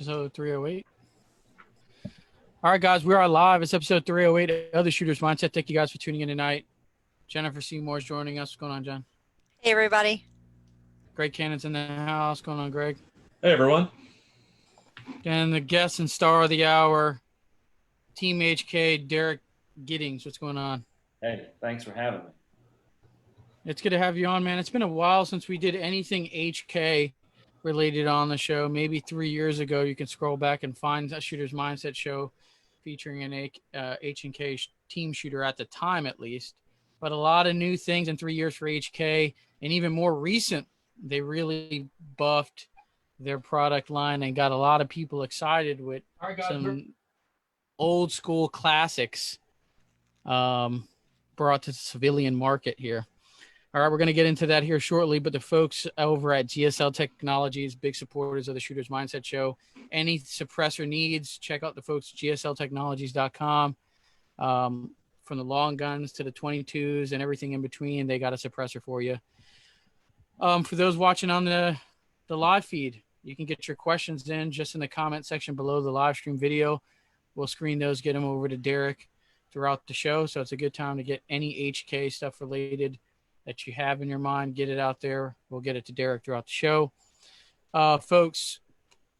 episode 308. All right, guys, we are live. It's episode 308 of the Shooter's Mindset. Thank you guys for tuning in tonight. Jennifer Seymour is joining us. What's going on, Jen? Hey, everybody. Greg Cannon's in the house. What's going on, Greg? Hey, everyone. And the guest and star of the hour, Team HK, Derek Giddings. What's going on? Hey, thanks for having me. It's good to have you on, man. It's been a while since we did anything HK related on the show. Maybe 3 years ago. You can scroll back and find a Shooter's Mindset show featuring an H&K team shooter at the time, at least. But a lot of new things in 3 years for HK, and even more recent, they really buffed their product line and got a lot of people excited with some old school classics brought to the civilian market here. All right, we're going to get into that here shortly, but the folks over at GSL Technologies, big supporters of the Shooter's Mindset show. Any suppressor needs, check out the folks at gsltechnologies.com. From the long guns to the 22s and everything in between, they got a suppressor for you. For those watching on the live feed, you can get your questions in just in the comment section below the live stream video. We'll screen those, get them over to Derek throughout the show. So it's a good time to get any HK stuff related that you have in your mind, get it out there. We'll get it to Derek throughout the show. Folks,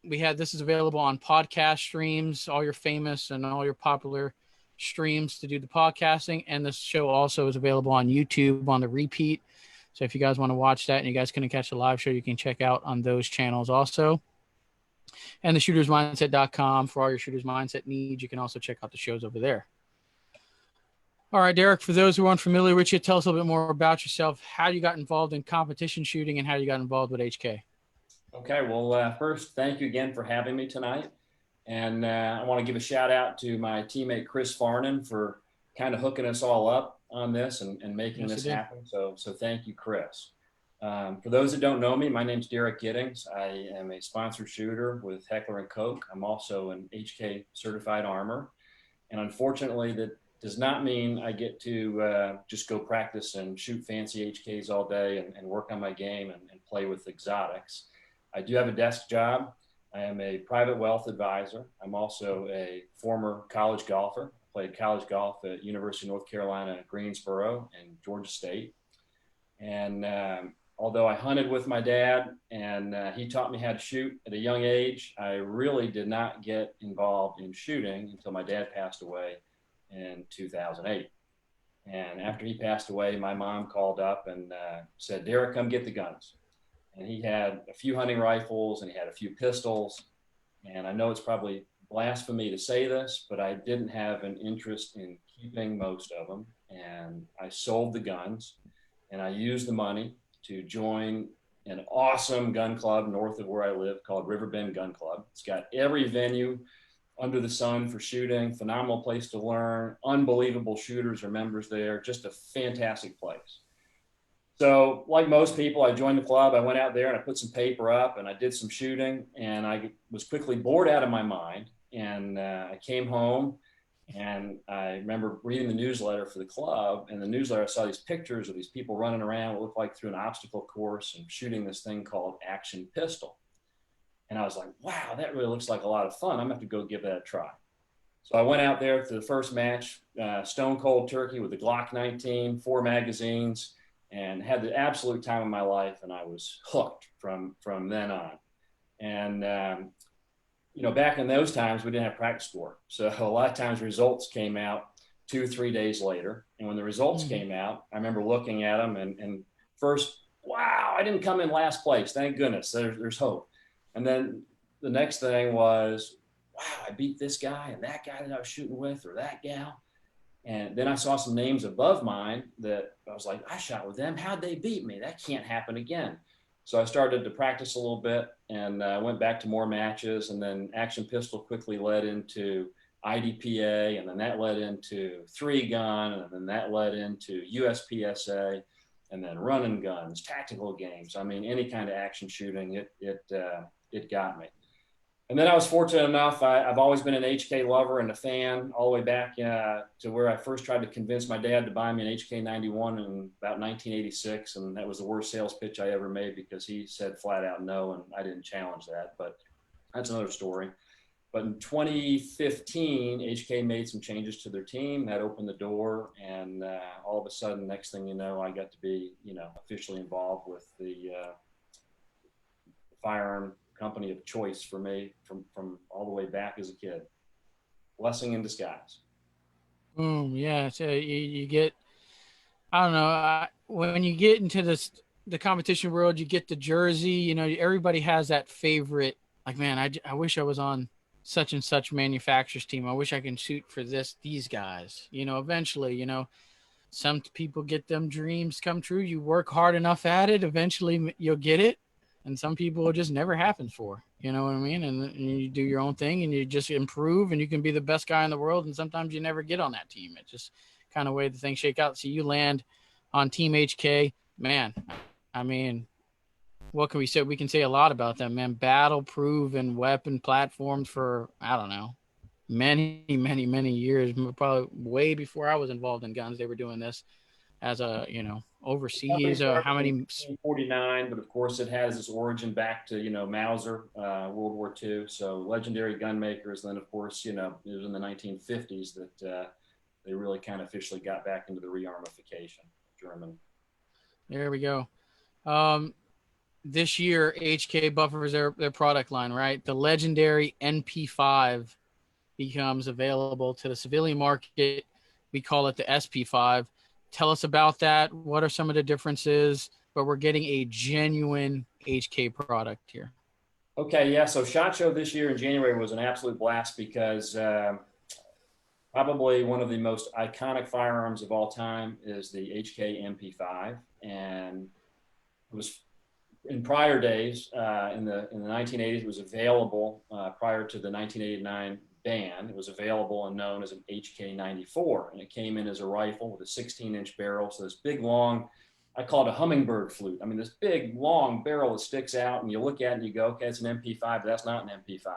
this is available on podcast streams, all your famous and all your popular streams to do the podcasting. And this show also is available on YouTube on the repeat. So if you guys want to watch that and you guys couldn't catch the live show, you can check out on those channels also. And the shootersmindset.com for all your Shooter's Mindset needs. You can also check out the shows over there. All right, Derek, for those who aren't familiar with you, tell us a little bit more about yourself, how you got involved in competition shooting and how you got involved with HK. Okay, well, first, thank you again for having me tonight. And I want to give a shout out to my teammate, Chris Farnan, for kind of hooking us all up on this and making this happen. So thank you, Chris. For those that don't know me, my name's Derek Giddings. I am a sponsored shooter with Hk Mp5. I'm also an HK certified armor. And unfortunately, that does not mean I get to just go practice and shoot fancy HKs all day and work on my game and play with exotics. I do have a desk job. I am a private wealth advisor. I'm also a former college golfer. I played college golf at University of North Carolina at Greensboro and Georgia State. And although I hunted with my dad and he taught me how to shoot at a young age, I really did not get involved in shooting until my dad passed away in 2008. And after he passed away, my mom called up and said, Derek, come get the guns. And he had a few hunting rifles and he had a few pistols. And I know it's probably blasphemy to say this, but I didn't have an interest in keeping most of them. And I sold the guns and I used the money to join an awesome gun club north of where I live called Riverbend Gun Club. It's got every venue under the sun for shooting, phenomenal place to learn, unbelievable shooters or members there, just a fantastic place. So like most people, I joined the club, I went out there and I put some paper up and I did some shooting and I was quickly bored out of my mind. And I came home and I remember reading the newsletter for the club, and the newsletter, I saw these pictures of these people running around what looked like through an obstacle course and shooting this thing called action pistol. And I was like, wow, that really looks like a lot of fun. I'm gonna have to go give that a try. So I went out there to the first match, stone cold turkey with the Glock 19, 4 magazines, and had the absolute time of my life. And I was hooked from then on. And, you know, back in those times, we didn't have practice score. So a lot of times results came out 2-3 days later. And when the results came out, I remember looking at them and first, wow, I didn't come in last place. Thank goodness, there's hope. And then the next thing was, wow, I beat this guy and that guy that I was shooting with, or that gal. And then I saw some names above mine that I was like, I shot with them. How'd they beat me? That can't happen again. So I started to practice a little bit and went back to more matches. And then action pistol quickly led into IDPA. And then that led into 3-gun. And then that led into USPSA. And then running guns, tactical games. I mean, any kind of action shooting, it got me. And then I was fortunate enough, I've always been an HK lover and a fan all the way back to where I first tried to convince my dad to buy me an HK 91 in about 1986. And that was the worst sales pitch I ever made because he said flat out no, and I didn't challenge that. But That's another story. But in 2015, HK made some changes to their team that opened the door, and all of a sudden, next thing you know, I got to be, officially involved with the firearm company of choice for me from all the way back as a kid. Blessing in disguise. Boom. Yeah. So you get, I don't know, when you get into the competition world, you get the jersey. You know, everybody has that favorite. Like, man, I wish I was on such and such manufacturer's team. I wish I can shoot for these guys. You know, eventually, some people get them dreams come true. You work hard enough at it, eventually you'll get it. And some people it just never happens for. You know what I mean? And you do your own thing and you just improve and you can be the best guy in the world. And sometimes you never get on that team. It's just kind of way the things shake out. So you land on Team HK, man. I mean, what can we say? We can say a lot about them, man. Battle proven weapon platforms for, I don't know, many, many, many years. Probably way before I was involved in guns, they were doing this as a, overseas. How many? 1949, but of course it has its origin back to Mauser, World War II. So legendary gun makers. Then of course it was in the 1950s that they really kind of officially got back into the rearmification of German. There we go. This year HK buffers their product line, right? The legendary Mp5 becomes available to the civilian market. We call it the Sp5. Tell us about that. What are some of the differences? But we're getting a genuine HK product here. Okay, yeah. So SHOT Show this year in January was an absolute blast because probably one of the most iconic firearms of all time is the Hk Mp5, and it was in prior days in the 1980s. It was available prior to the 1989 ban. It was available and known as an HK94, and it came in as a rifle with a 16-inch barrel. So this big, long, I call it a hummingbird flute. I mean, this big, long barrel that sticks out, and you look at it and you go, okay, it's an MP5, but that's not an MP5.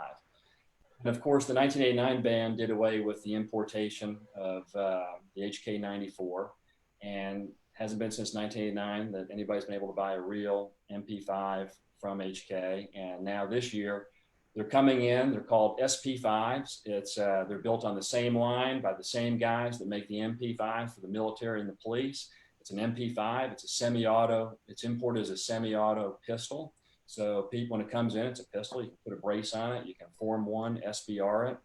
And of course, the 1989 ban did away with the importation of the HK94, and hasn't been since 1989 that anybody's been able to buy a real MP5 from HK. And now this year, they're coming in. They're called Sp5s. They're built on the same line by the same guys that make the MP5 for the military and the police. It's an MP5. It's a semi-auto. It's imported as a semi-auto pistol. So people, when it comes in, it's a pistol. You can put a brace on it. You can form one, SBR it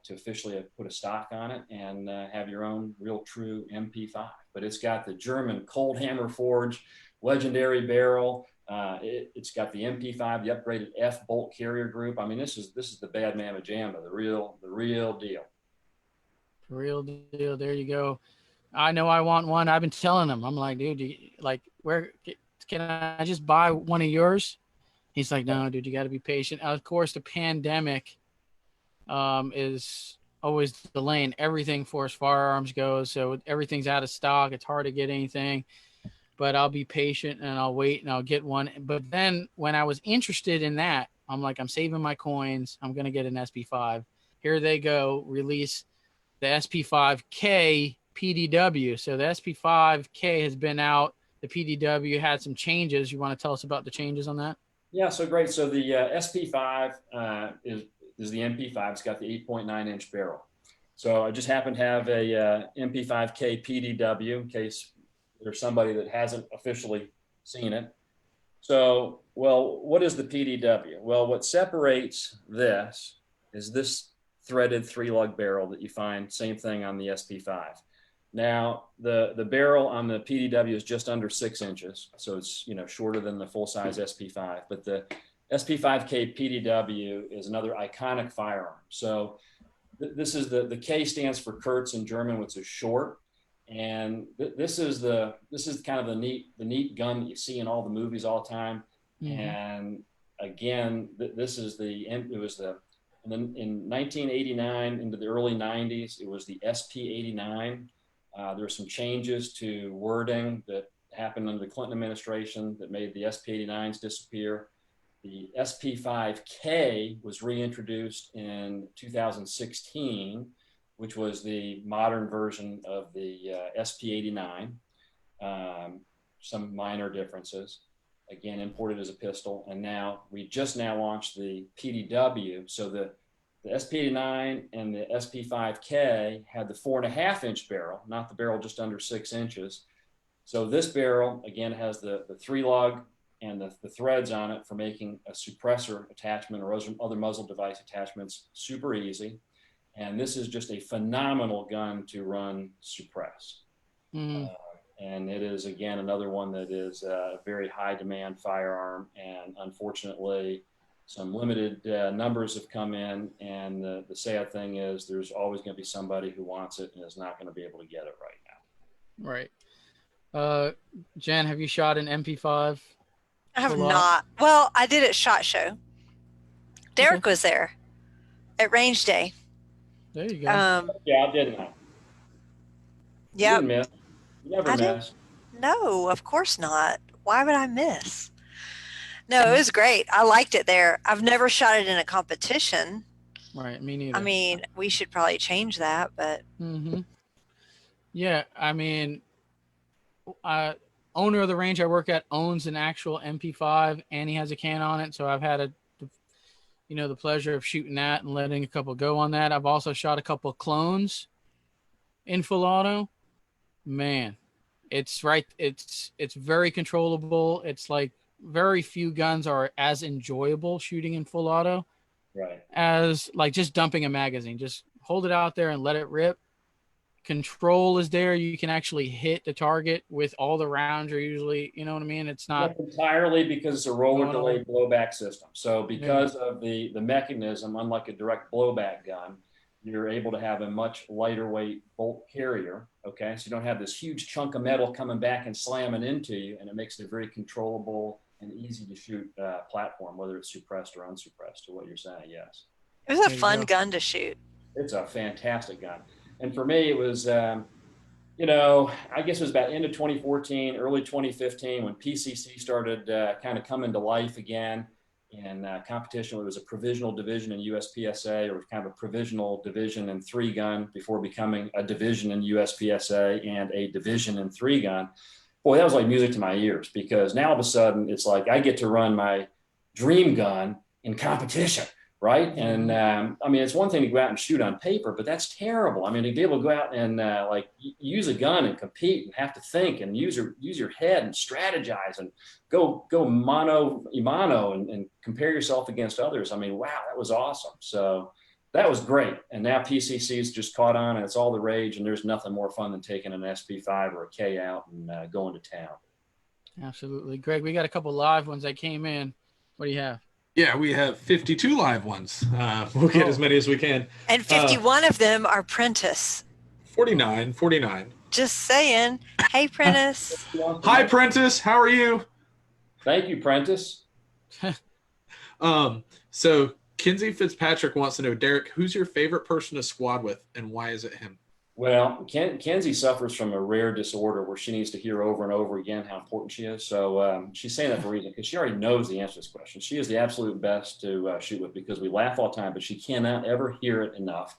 to officially put a stock on it and have your own real true MP5. But it's got the German cold hammer forged legendary barrel. It's got the MP5, the upgraded F bolt carrier group. I mean, this is the bad mamma jamma, the real deal. Real deal. There you go. I know I want one. I've been telling him. I'm like, dude, where can I just buy one of yours? He's like, no, dude, you got to be patient. Of course, the pandemic is always delaying everything for as firearms goes. So everything's out of stock. It's hard to get anything. But I'll be patient and I'll wait and I'll get one. But then when I was interested in that, I'm like, I'm saving my coins. I'm going to get an Sp5. Here they go. Release the Sp5k Pdw. So the Sp5k has been out. The Pdw had some changes. You want to tell us about the changes on that? Yeah, so great. So the Sp5 is the MP5. It's got the 8.9-inch barrel. So I just happen to have a Mp5k Pdw in case there's somebody that hasn't officially seen it. So, well, what is the Pdw? Well, what separates this is this threaded 3-lug barrel that you find, same thing on the Sp5. Now, the barrel on the Pdw is just under 6 inches, so it's shorter than the full-size Sp5. But the Sp5k Pdw is another iconic firearm. So this is the K stands for Kurz in German, which is short. And this is kind of the neat gun that you see in all the movies all the time. Mm-hmm. And again, in 1989 into the early 90s, it was the SP89. There were some changes to wording that happened under the Clinton administration that made the SP89s disappear. The Sp5k was reintroduced in 2016, which was the modern version of the Sp89, some minor differences. again, imported as a pistol. And now we just now launched the PDW. So the SP89 and the Sp5k had the 4.5-inch barrel, not the barrel just under 6 inches. So this barrel, again, has the 3-lug and the threads on it for making a suppressor attachment or other muzzle device attachments super easy. And this is just a phenomenal gun to run suppress. And it is, again, another one that is a very high demand firearm. And unfortunately, some limited numbers have come in. And the sad thing is there's always going to be somebody who wants it and is not going to be able to get it right now. Right. Jen, have you shot an MP5? I have not. Well, I did at SHOT Show. Derek was there at range day. There you go. Yeah, I did not. Yeah. You didn't miss. You never miss. No, of course not. Why would I miss? No, it was great. I liked it there. I've never shot it in a competition. Right, me neither. I mean, we should probably change that, but. Yeah, I mean, owner of the range I work at owns an actual MP5, and he has a can on it. So I've had the pleasure of shooting that and letting a couple go on that. I've also shot a couple of clones in full auto. Man, it's very controllable. It's like very few guns are as enjoyable shooting in full auto as like just dumping a magazine. Just hold it out there and let it rip. Control is there. You can actually hit the target with all the rounds are usually, you know what I mean? It's not entirely because it's a roller delayed blowback system. So because of the mechanism, unlike a direct blowback gun, you're able to have a much lighter weight bolt carrier. Okay. So you don't have this huge chunk of metal coming back and slamming into you. And it makes it a very controllable and easy to shoot platform, whether it's suppressed or unsuppressed, to what you're saying. Yes. It was a fun gun to shoot. It's a fantastic gun. And for me, it was, I guess it was about end of 2014, early 2015 when PCC started kind of coming to life again in competition. It was a provisional division in USPSA, or kind of a provisional division in 3-gun before becoming a division in USPSA and a division in 3-gun. Boy, that was like music to my ears, because now all of a sudden it's like I get to run my dream gun in competition. Right. And I mean, it's one thing to go out and shoot on paper, but that's terrible. I mean, to be able to go out and use a gun and compete and have to think and use your head and strategize and go mano a mano and compare yourself against others. I mean, wow, that was awesome. So that was great. And now PCC's just caught on and it's all the rage. And there's nothing more fun than taking an Sp5 or a K out and going to town. Absolutely. Greg, we got a couple live ones that came in. What do you have? Yeah, we have 52 live ones. We'll get as many as we can. And 51 of them are Prentice. 49. Just saying. Hey, Prentice. Hi, Prentice. How are you? Thank you, Prentice. So Kinsey Fitzpatrick wants to know, Derek, who's your favorite person to squad with, and why is it him? Well, Kenzie suffers from a rare disorder where she needs to hear over and over again how important she is. So she's saying that for a reason, because she already knows the answer to this question. She is the absolute best to shoot with, because we laugh all the time, but she cannot ever hear it enough.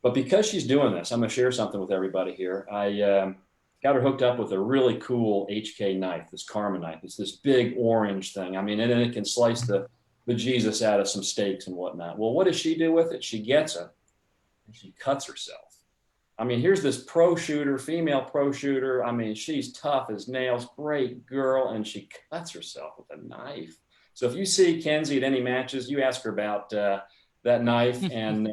But because she's doing this, I'm going to share something with everybody here. I got her hooked up with a really cool HK knife, this Karma knife. It's this big orange thing. I mean, and it can slice the Jesus out of some steaks and whatnot. Well, what does she do with it? She gets it and she cuts herself. I mean, here's this pro shooter, female pro shooter. I mean, she's tough as nails, great girl, and she cuts herself with a knife. So if you see Kenzie at any matches, you ask her about that knife. And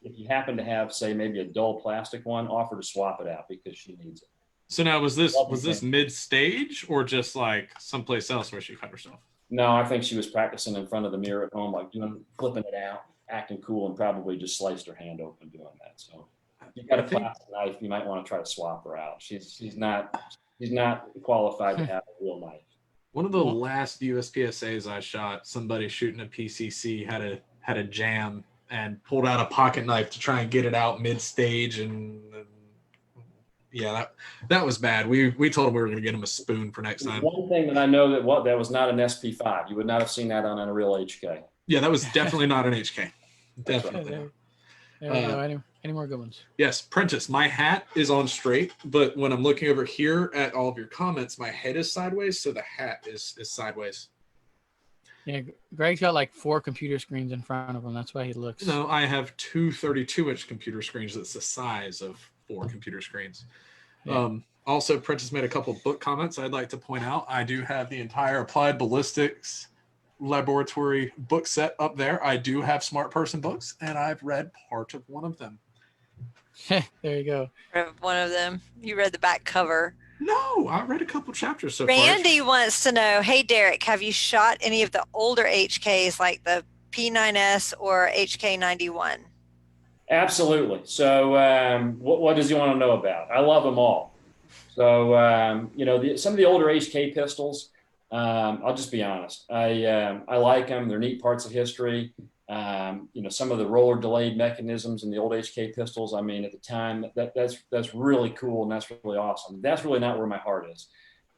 if you happen to have, say, maybe a dull plastic one, offer to swap it out because she needs it. So now, was this mid-stage or just like someplace else where she cut herself? No, I think she was practicing in front of the mirror at home, like flipping it out, acting cool, and probably just sliced her hand open doing that. So if you've got a plastic knife, you might want to try to swap her out. She's not qualified to have a real knife. One of the last USPSAs I shot, somebody shooting a PCC had a jam and pulled out a pocket knife to try and get it out mid-stage, and yeah, that was bad. We told him we were going to get him a spoon for next time. One thing that I know that was not an Sp5. You would not have seen that on a real HK. Yeah, that was definitely not an HK. Definitely. There we go. Any more good ones? Yes, Prentice, my hat is on straight, but when I'm looking over here at all of your comments, my head is sideways, so the hat is sideways. Yeah, Greg's got like 4 computer screens in front of him. That's why he looks. No, I have two 32-inch computer screens that's the size of 4 computer screens. Yeah. Also, Prentice made a couple book comments I'd like to point out. I do have the entire Applied Ballistics Laboratory book set up there. I do have Smart Person books, and I've read part of one of them. There you go. One of them. You read the back cover. No, I read a couple chapters so Randy far. wants to know, hey, Derek, have you shot any of the older HKs like the P9S or HK91? Absolutely. So what does he want to know about? I love them all. So, some of the older HK pistols, I'll just be honest. I like them. They're neat parts of history. Some of the roller delayed mechanisms in the old HK pistols. I mean, at the time, that's really cool and that's really awesome. That's really not where my heart is.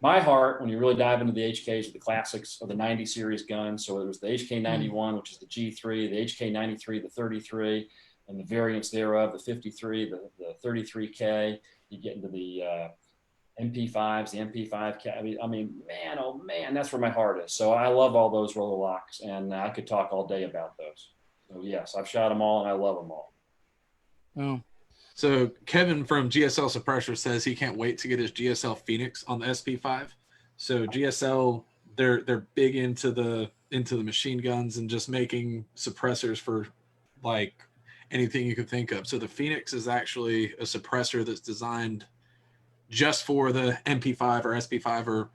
My heart, when you really dive into the HKs, the classics of the 90 series guns. So it was the HK91, which is the G3, the HK93, the 33, and the variants thereof, the 53, the 33K. You get into the MP5s, the Mp5k. I mean, man, oh man, that's where my heart is. So I love all those roller locks, and I could talk all day about those. So yes, I've shot them all, and I love them all. Oh, So Kevin from GSL Suppressor says he can't wait to get his GSL Phoenix on the Sp5. So GSL, they're big into the machine guns and just making suppressors for like anything you could think of. So the Phoenix is actually a suppressor that's designed just for the MP5 or Sp5 or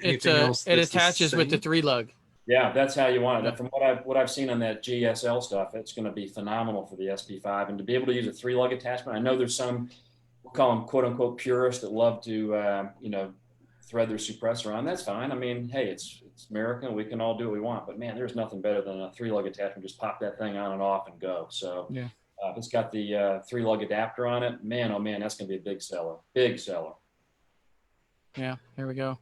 anything else. It attaches with the 3-lug. Yeah, that's how you want it. And from what I've seen on that GSL stuff, it's going to be phenomenal for the Sp5. And to be able to use a 3-lug attachment, I know there's some, we'll call them quote unquote purists that love to thread their suppressor on. That's fine. I mean, hey, it's America. We can all do what we want. But man, there's nothing better than a 3-lug attachment. Just pop that thing on and off and go. So yeah. If it's got the 3-lug adapter on it, man, oh man, that's going to be a big seller. Big seller. Yeah, there we go.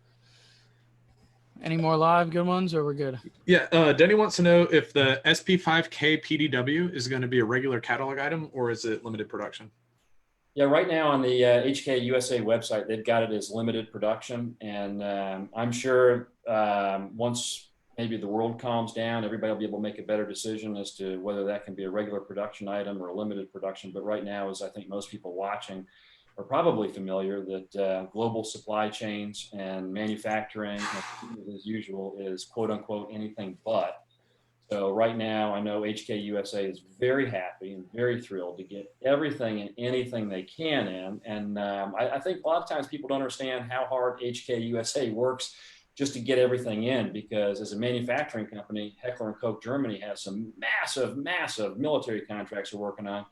Any more live good ones, or we're good? Yeah, Denny wants to know if the Sp5k Pdw is going to be a regular catalog item or is it limited production? Yeah, right now on the HK USA website, they've got it as limited production. And I'm sure once maybe the world calms down, everybody will be able to make a better decision as to whether that can be a regular production item or a limited production. But right now, as I think most people watching are probably familiar, that global supply chains and manufacturing, as usual, is quote unquote anything but. So right now, I know HK USA is very happy and very thrilled to get everything and anything they can in. And I think a lot of times people don't understand how hard HK USA works just to get everything in, because as a manufacturing company, Heckler & Koch Germany has some massive, massive military contracts they're working on.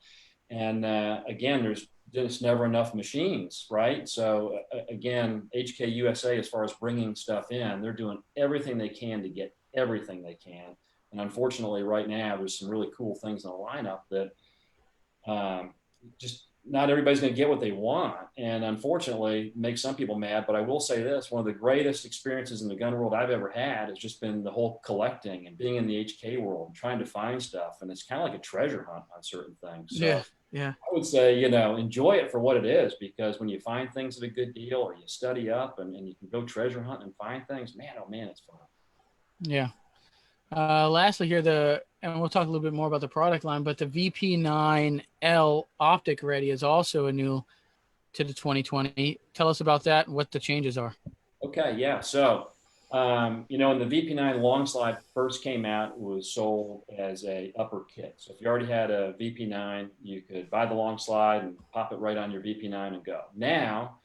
And again, there's just never enough machines, right? So again, HK USA, as far as bringing stuff in, they're doing everything they can to get everything they can. And unfortunately, right now, there's some really cool things in the lineup that just not everybody's going to get what they want. And unfortunately, makes some people mad. But I will say this, one of the greatest experiences in the gun world I've ever had has just been the whole collecting and being in the HK world and trying to find stuff. And it's kind of like a treasure hunt on certain things. So yeah. I would say, enjoy it for what it is, because when you find things at a good deal or you study up and you can go treasure hunt and find things, man, oh man, it's fun. Yeah. Lastly here, and we'll talk a little bit more about the product line, but the VP9L optic ready is also a new to the 2020. Tell us about that and what the changes are. Okay, yeah. So, when the VP9 long slide first came out, it was sold as a upper kit. So if you already had a VP9, you could buy the long slide and pop it right on your VP9 and go. Now,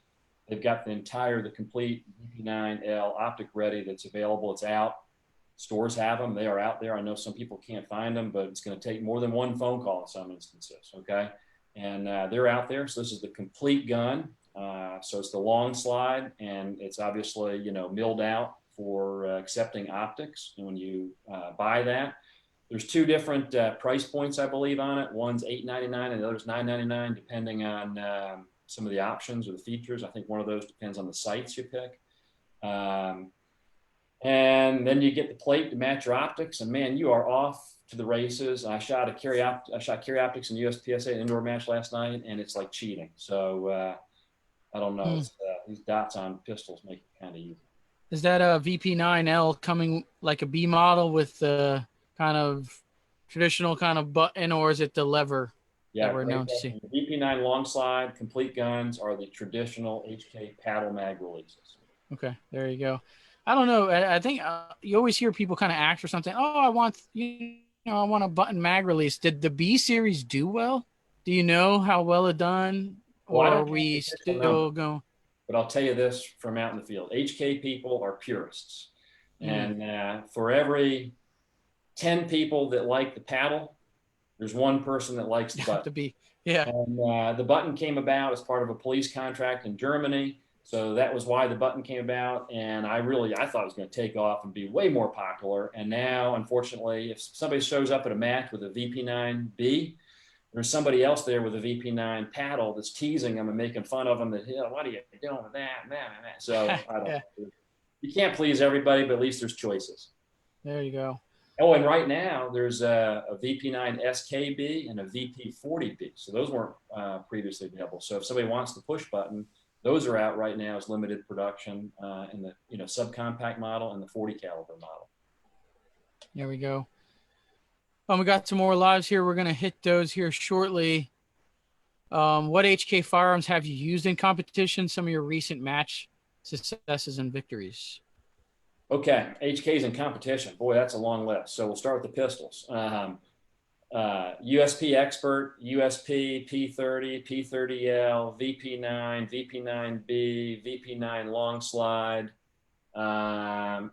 they've got the complete VP9L optic ready that's available. It's out. Stores have them. They are out there. I know some people can't find them, but it's going to take more than one phone call in some instances, okay? And they're out there. So this is the complete gun. So it's the long slide, and it's obviously, milled out for accepting optics. And when you buy that, there's 2 different price points, I believe, on it. One's $8.99 and the other's $9.99, depending on some of the options or the features. I think one of those depends on the sights you pick. And then you get the plate to match your optics, and man, you are off to the races. I shot carry optics in USPSA indoor match last night, and it's like cheating. So I don't know. These dots on pistols make it kind of easy. Is that a VP9L coming like a B model with the kind of traditional kind of button, or is it the lever that we're known to see? The VP9 long slide complete guns are the traditional HK paddle mag releases. Okay, there you go. I don't know. I think you always hear people kind of ask for something. Oh, I want a button mag release. Did the B series do well? Do you know how well it done, or are we still going? But I'll tell you this from out in the field: HK people are purists, and for every 10 people that like the paddle, there's one person that likes the button. And the button came about as part of a police contract in Germany. So that was why the button came about. And I thought it was going to take off and be way more popular. And now, unfortunately, if somebody shows up at a match with a VP9B, there's somebody else there with a VP9 paddle that's teasing them and making fun of them. That, what are you doing with that? So I don't know. You can't please everybody, but at least there's choices. There you go. Oh, and right now there's a VP9 SKB and a VP40B. So those weren't previously available. So if somebody wants the push button, those are out right now as limited production in the subcompact model and the 40 caliber model. There we go. We got some more lives here. We're going to hit those here shortly. What HK firearms have you used in competition? Some of your recent match successes and victories. Okay, HK's in competition. Boy, that's a long list. So we'll start with the pistols. USP Expert, USP, P30, P30L, VP9, VP9B, VP9 Long Slide, HK45,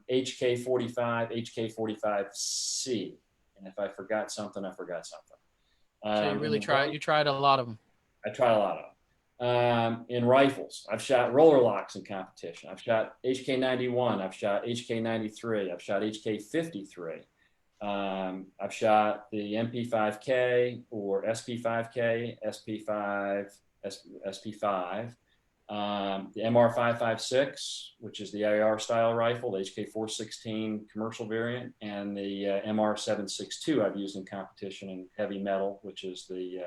HK45C. And if I forgot something, I forgot something. So you tried a lot of them. I tried a lot of them. In rifles, I've shot roller locks in competition. I've shot HK91. I've shot HK93. I've shot HK53. I've shot the Mp5k or Sp5k, Sp5, the MR556, which is the AR style rifle, the HK416 commercial variant, and the MR762 I've used in competition in heavy metal, which is the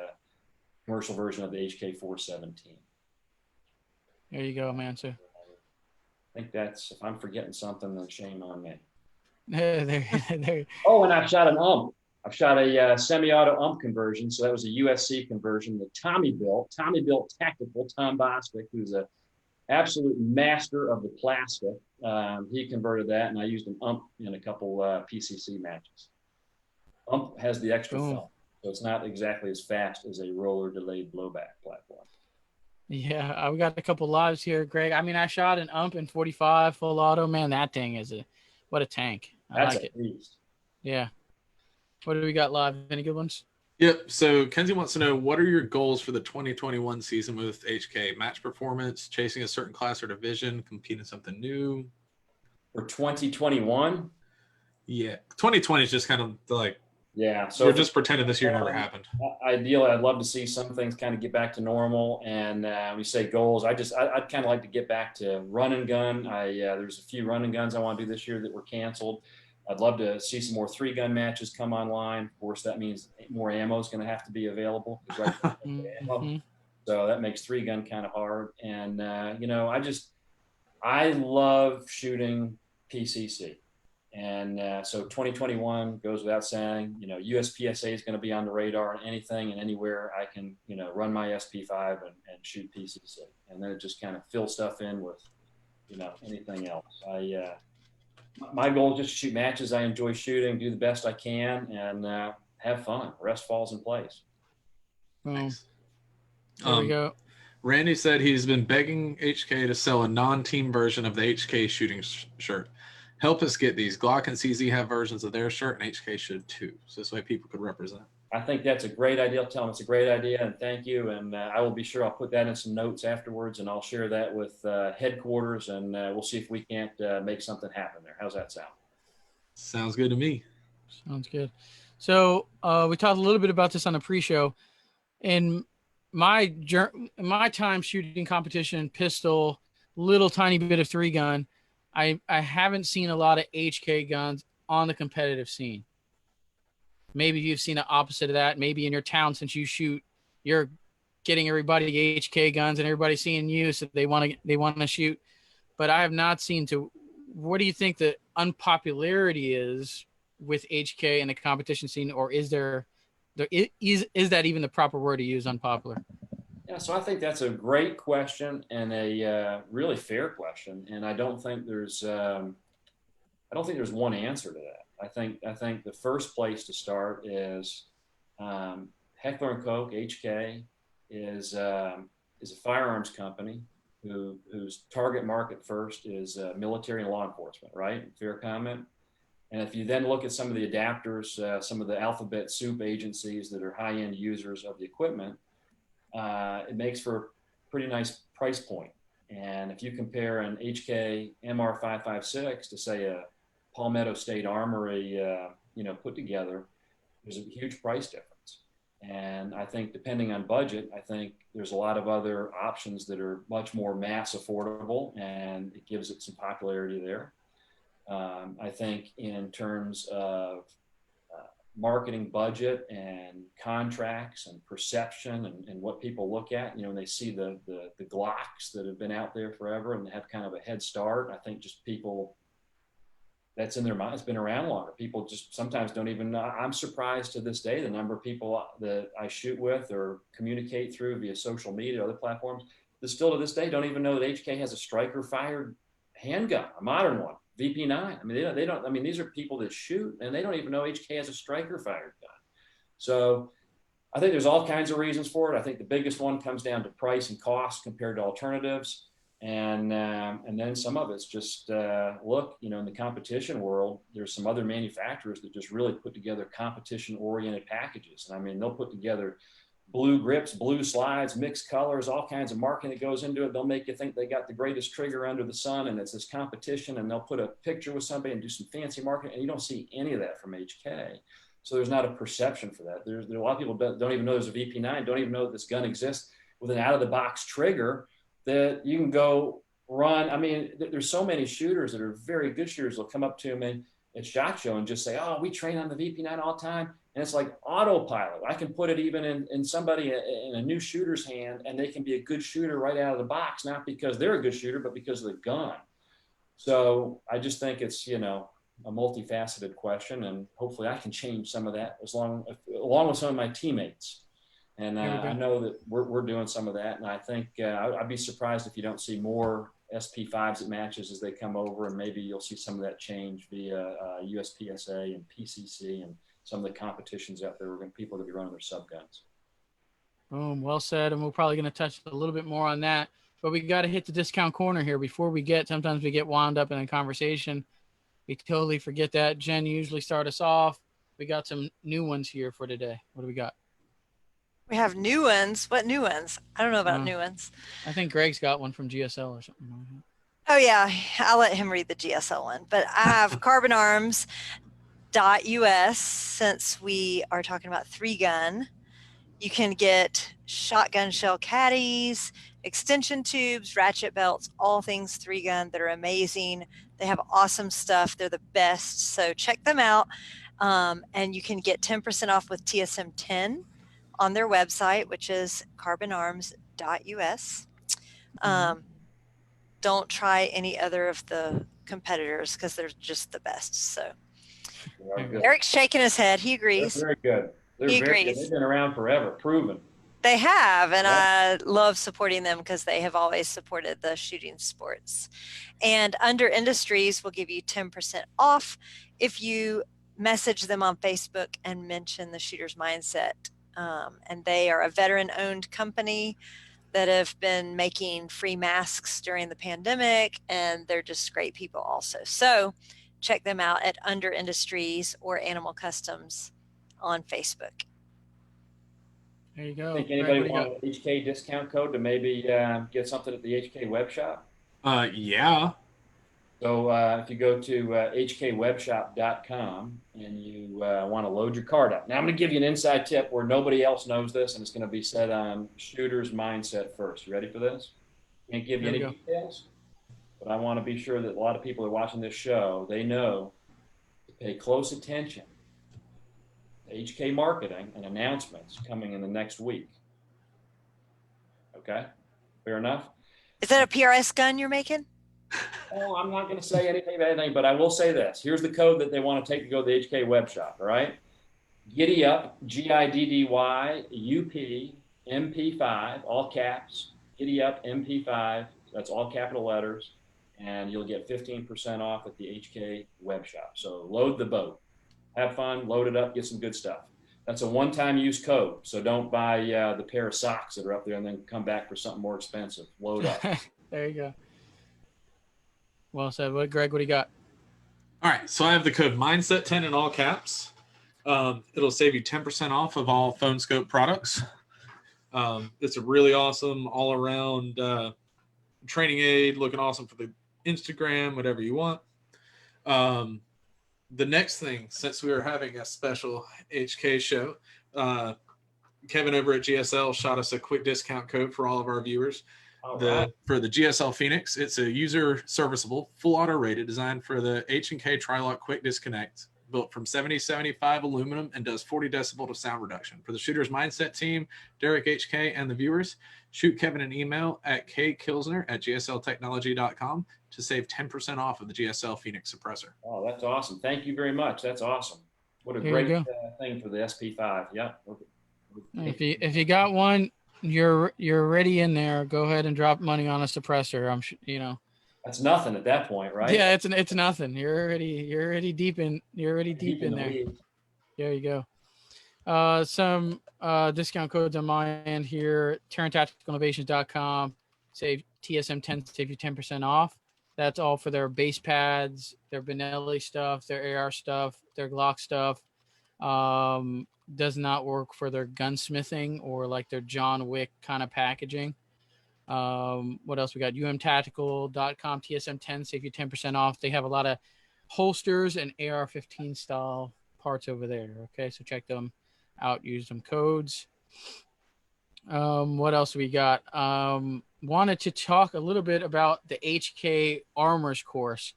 commercial version of the HK417. There you go, man. So I think that's, if I'm forgetting something, then shame on me. there. Oh, and I've shot an UMP. I've shot a semi-auto UMP conversion. So that was a USC conversion that Tommy built Tactical, Tom Bostic, who's an absolute master of the plastic. He converted that, and I used an UMP in a couple PCC matches. UMP has the extra film. So it's not exactly as fast as a roller delayed blowback platform. Yeah, we got a couple lives here, Greg. I mean, I shot an UMP in 45 full auto. Man, that thing is what a tank. That's like a beast. Yeah. What do we got live? Any good ones? Yep. So Kenzie wants to know, what are your goals for the 2021 season with HK? Match performance, chasing a certain class or division, competing something new? For 2021? Yeah. 2020 is just kind of like, yeah. So we're just pretending this year never happened. Ideally, I'd love to see some things kind of get back to normal. And we say goals. I'd kind of like to get back to run and gun. There's a few run and guns I want to do this year that were canceled. I'd love to see some more 3-gun matches come online. Of course, that means more ammo is going to have to be available. Right. So that makes 3-gun kind of hard. And, I love shooting PCC. And so 2021 goes without saying, USPSA is going to be on the radar, and anything and anywhere I can, run my Sp5 and shoot PCC. And then it just kind of fill stuff in with, anything else. My goal is just to shoot matches I enjoy shooting, do the best I can, and have fun. The rest falls in place. Nice. There we go. Randy said he's been begging HK to sell a non-team version of the HK shooting shirt. Help us get these. Glock and CZ have versions of their shirt, and HK should too. So this way people could represent. I think that's a great idea. I'll tell them it's a great idea, and thank you. And I will be sure I'll put that in some notes afterwards, and I'll share that with headquarters, and we'll see if we can't make something happen there. How's that sound? Sounds good to me. Sounds good. So we talked a little bit about this on the pre-show. In my time shooting competition, pistol, little tiny bit of 3-gun, I haven't seen a lot of HK guns on the competitive scene. maybe you've seen the opposite of that. Maybe in your town, since you shoot, you're getting everybody HK guns and everybody's seeing you, so they want to shoot. But I have not seen to. What do you think the unpopularity is with HK in the competition scene, or is is that even the proper word to use, unpopular? Yeah, so I think that's a great question and a really fair question, and I don't think there's one answer to that. I think the first place to start is Heckler and Koch HK is a firearms company whose target market first is military and law enforcement, right? Fair comment. And if you then look at some of the adapters, some of the alphabet soup agencies that are high-end users of the equipment, it makes for a pretty nice price point. And if you compare an Hk Mp5 to say a Palmetto State Armory, put together, there's a huge price difference. And I think depending on budget, I think there's a lot of other options that are much more mass affordable, and it gives it some popularity there. I think in terms of marketing budget and contracts and perception and what people look at, when they see the Glocks that have been out there forever and have kind of a head start, I think just people, that's in their mind. It's been around longer. People just sometimes don't even know. I'm surprised to this day the number of people that I shoot with or communicate through via social media, other platforms, that still to this day don't even know that HK has a striker fired handgun, a modern one, VP9. I mean, they don't. I mean, these are people that shoot and they don't even know HK has a striker fired gun. So I think there's all kinds of reasons for it. I think the biggest one comes down to price and cost compared to alternatives. And then some of it's just look, in the competition world, there's some other manufacturers that just really put together competition-oriented packages. And I mean, they'll put together blue grips, blue slides, mixed colors, all kinds of marking that goes into it. They'll make you think they got the greatest trigger under the sun, and it's this competition. And they'll put a picture with somebody and do some fancy marketing, and you don't see any of that from HK. So there's not a perception for that. There's a lot of people don't even know there's a VP9, don't even know that this gun exists with an out-of-the-box trigger that you can go run. I mean, there's so many shooters that are very good shooters will come up to me at SHOT Show and just say, oh, we train on the VP9 all the time. And it's like autopilot. I can put it even in somebody in a new shooter's hand, and they can be a good shooter right out of the box, not because they're a good shooter, but because of the gun. So I just think it's, a multifaceted question, and hopefully I can change some of that along with some of my teammates. And I know that we're doing some of that. And I think I'd be surprised if you don't see more Sp5s at matches as they come over, and maybe you'll see some of that change via USPSA and PCC and some of the competitions out there. We're going to people that be running their sub guns. Boom, well said. And we're probably going to touch a little bit more on that. But we got to hit the discount corner here before sometimes we get wound up in a conversation. We totally forget that. Jen, you usually start us off. We got some new ones here for today. What do we got? We have new ones. What new ones? I don't know about new ones. I think Greg's got one from GSL or something like that. Oh, yeah. I'll let him read the GSL one. But I have carbonarms.us, since we are talking about 3-gun. You can get shotgun shell caddies, extension tubes, ratchet belts, all things 3-gun that are amazing. They have awesome stuff. They're the best. So check them out. And you can get 10% off with TSM 10 on their website, which is carbonarms.us. Don't try any other of the competitors because they're just the best. So Eric's shaking his head. He agrees. They're very good. He agrees. They've been around forever, proven. They have, and I love supporting them because they have always supported the shooting sports. And Under Industries will give you 10% off if you message them on Facebook and mention the Shooter's Mindset. And they are a veteran-owned company that have been making free masks during the pandemic, and they're just great people also. So check them out at Under Industries or Animal Customs on Facebook. There you go. I think anybody want an HK discount code to maybe get something at the HK web shop? Yeah. So if you go to hkwebshop.com and you want to load your card up. Now I'm going to give you an inside tip where nobody else knows this, and it's going to be said on Shooter's Mindset first. You ready for this? Can't give you any details, but I want to be sure that a lot of people are watching this show, they know to pay close attention HK marketing and announcements coming in the next week. Okay, fair enough. Is that a PRS gun you're making? Oh, I'm not going to say anything about anything, but I will say this. Here's the code that they want to take to go to the HK web shop, all right? Giddy up, GIDDY UP MP5, all caps, Giddy up MP5, that's all capital letters, and you'll get 15% off at the HK web shop. So load the boat. Have fun, load it up, get some good stuff. That's a one-time use code, so don't buy the pair of socks that are up there and then come back for something more expensive. Load up. There you go. Well said. Greg, what do you got? All right, so I have the code Mindset10 in all caps. It'll save you 10% off of all Phone Scope products. It's a really awesome all-around training aid, looking awesome for the Instagram, whatever you want. The next thing, since we were having a special HK show, Kevin over at GSL shot us a quick discount code for all of our viewers. For the GSL Phoenix, it's a user serviceable, full auto rated, designed for the H&K Tri-Lock Quick Disconnect, built from 7075 aluminum and does 40 decibel to sound reduction. For the Shooter's Mindset team, Derek HK, and the viewers, shoot Kevin an email at kkilsner@gsltechnology.com to save 10% off of the GSL Phoenix suppressor. Oh, that's awesome. Thank you very much. That's awesome. What a Here great you thing for the Sp5. Yep. If you got one, you're already in there. Go ahead and drop money on a suppressor. I'm sure That's nothing at that point, right? Yeah, it's nothing. You're already deep in there. Weeds. There you go. Some discount codes on my end here. TaranTacticalInnovations.com. Save TSM10, save you 10% off. That's all for their base pads, their Benelli stuff, their AR stuff, their Glock stuff. Does not work for their gunsmithing or like their John Wick kind of packaging. What else we got? umtactical.com, TSM10, save you 10% off. They have a lot of holsters and AR-15 style parts over there. Okay, so check them out. Use them codes. What else we got? Wanted to talk a little bit about the HK Armors course.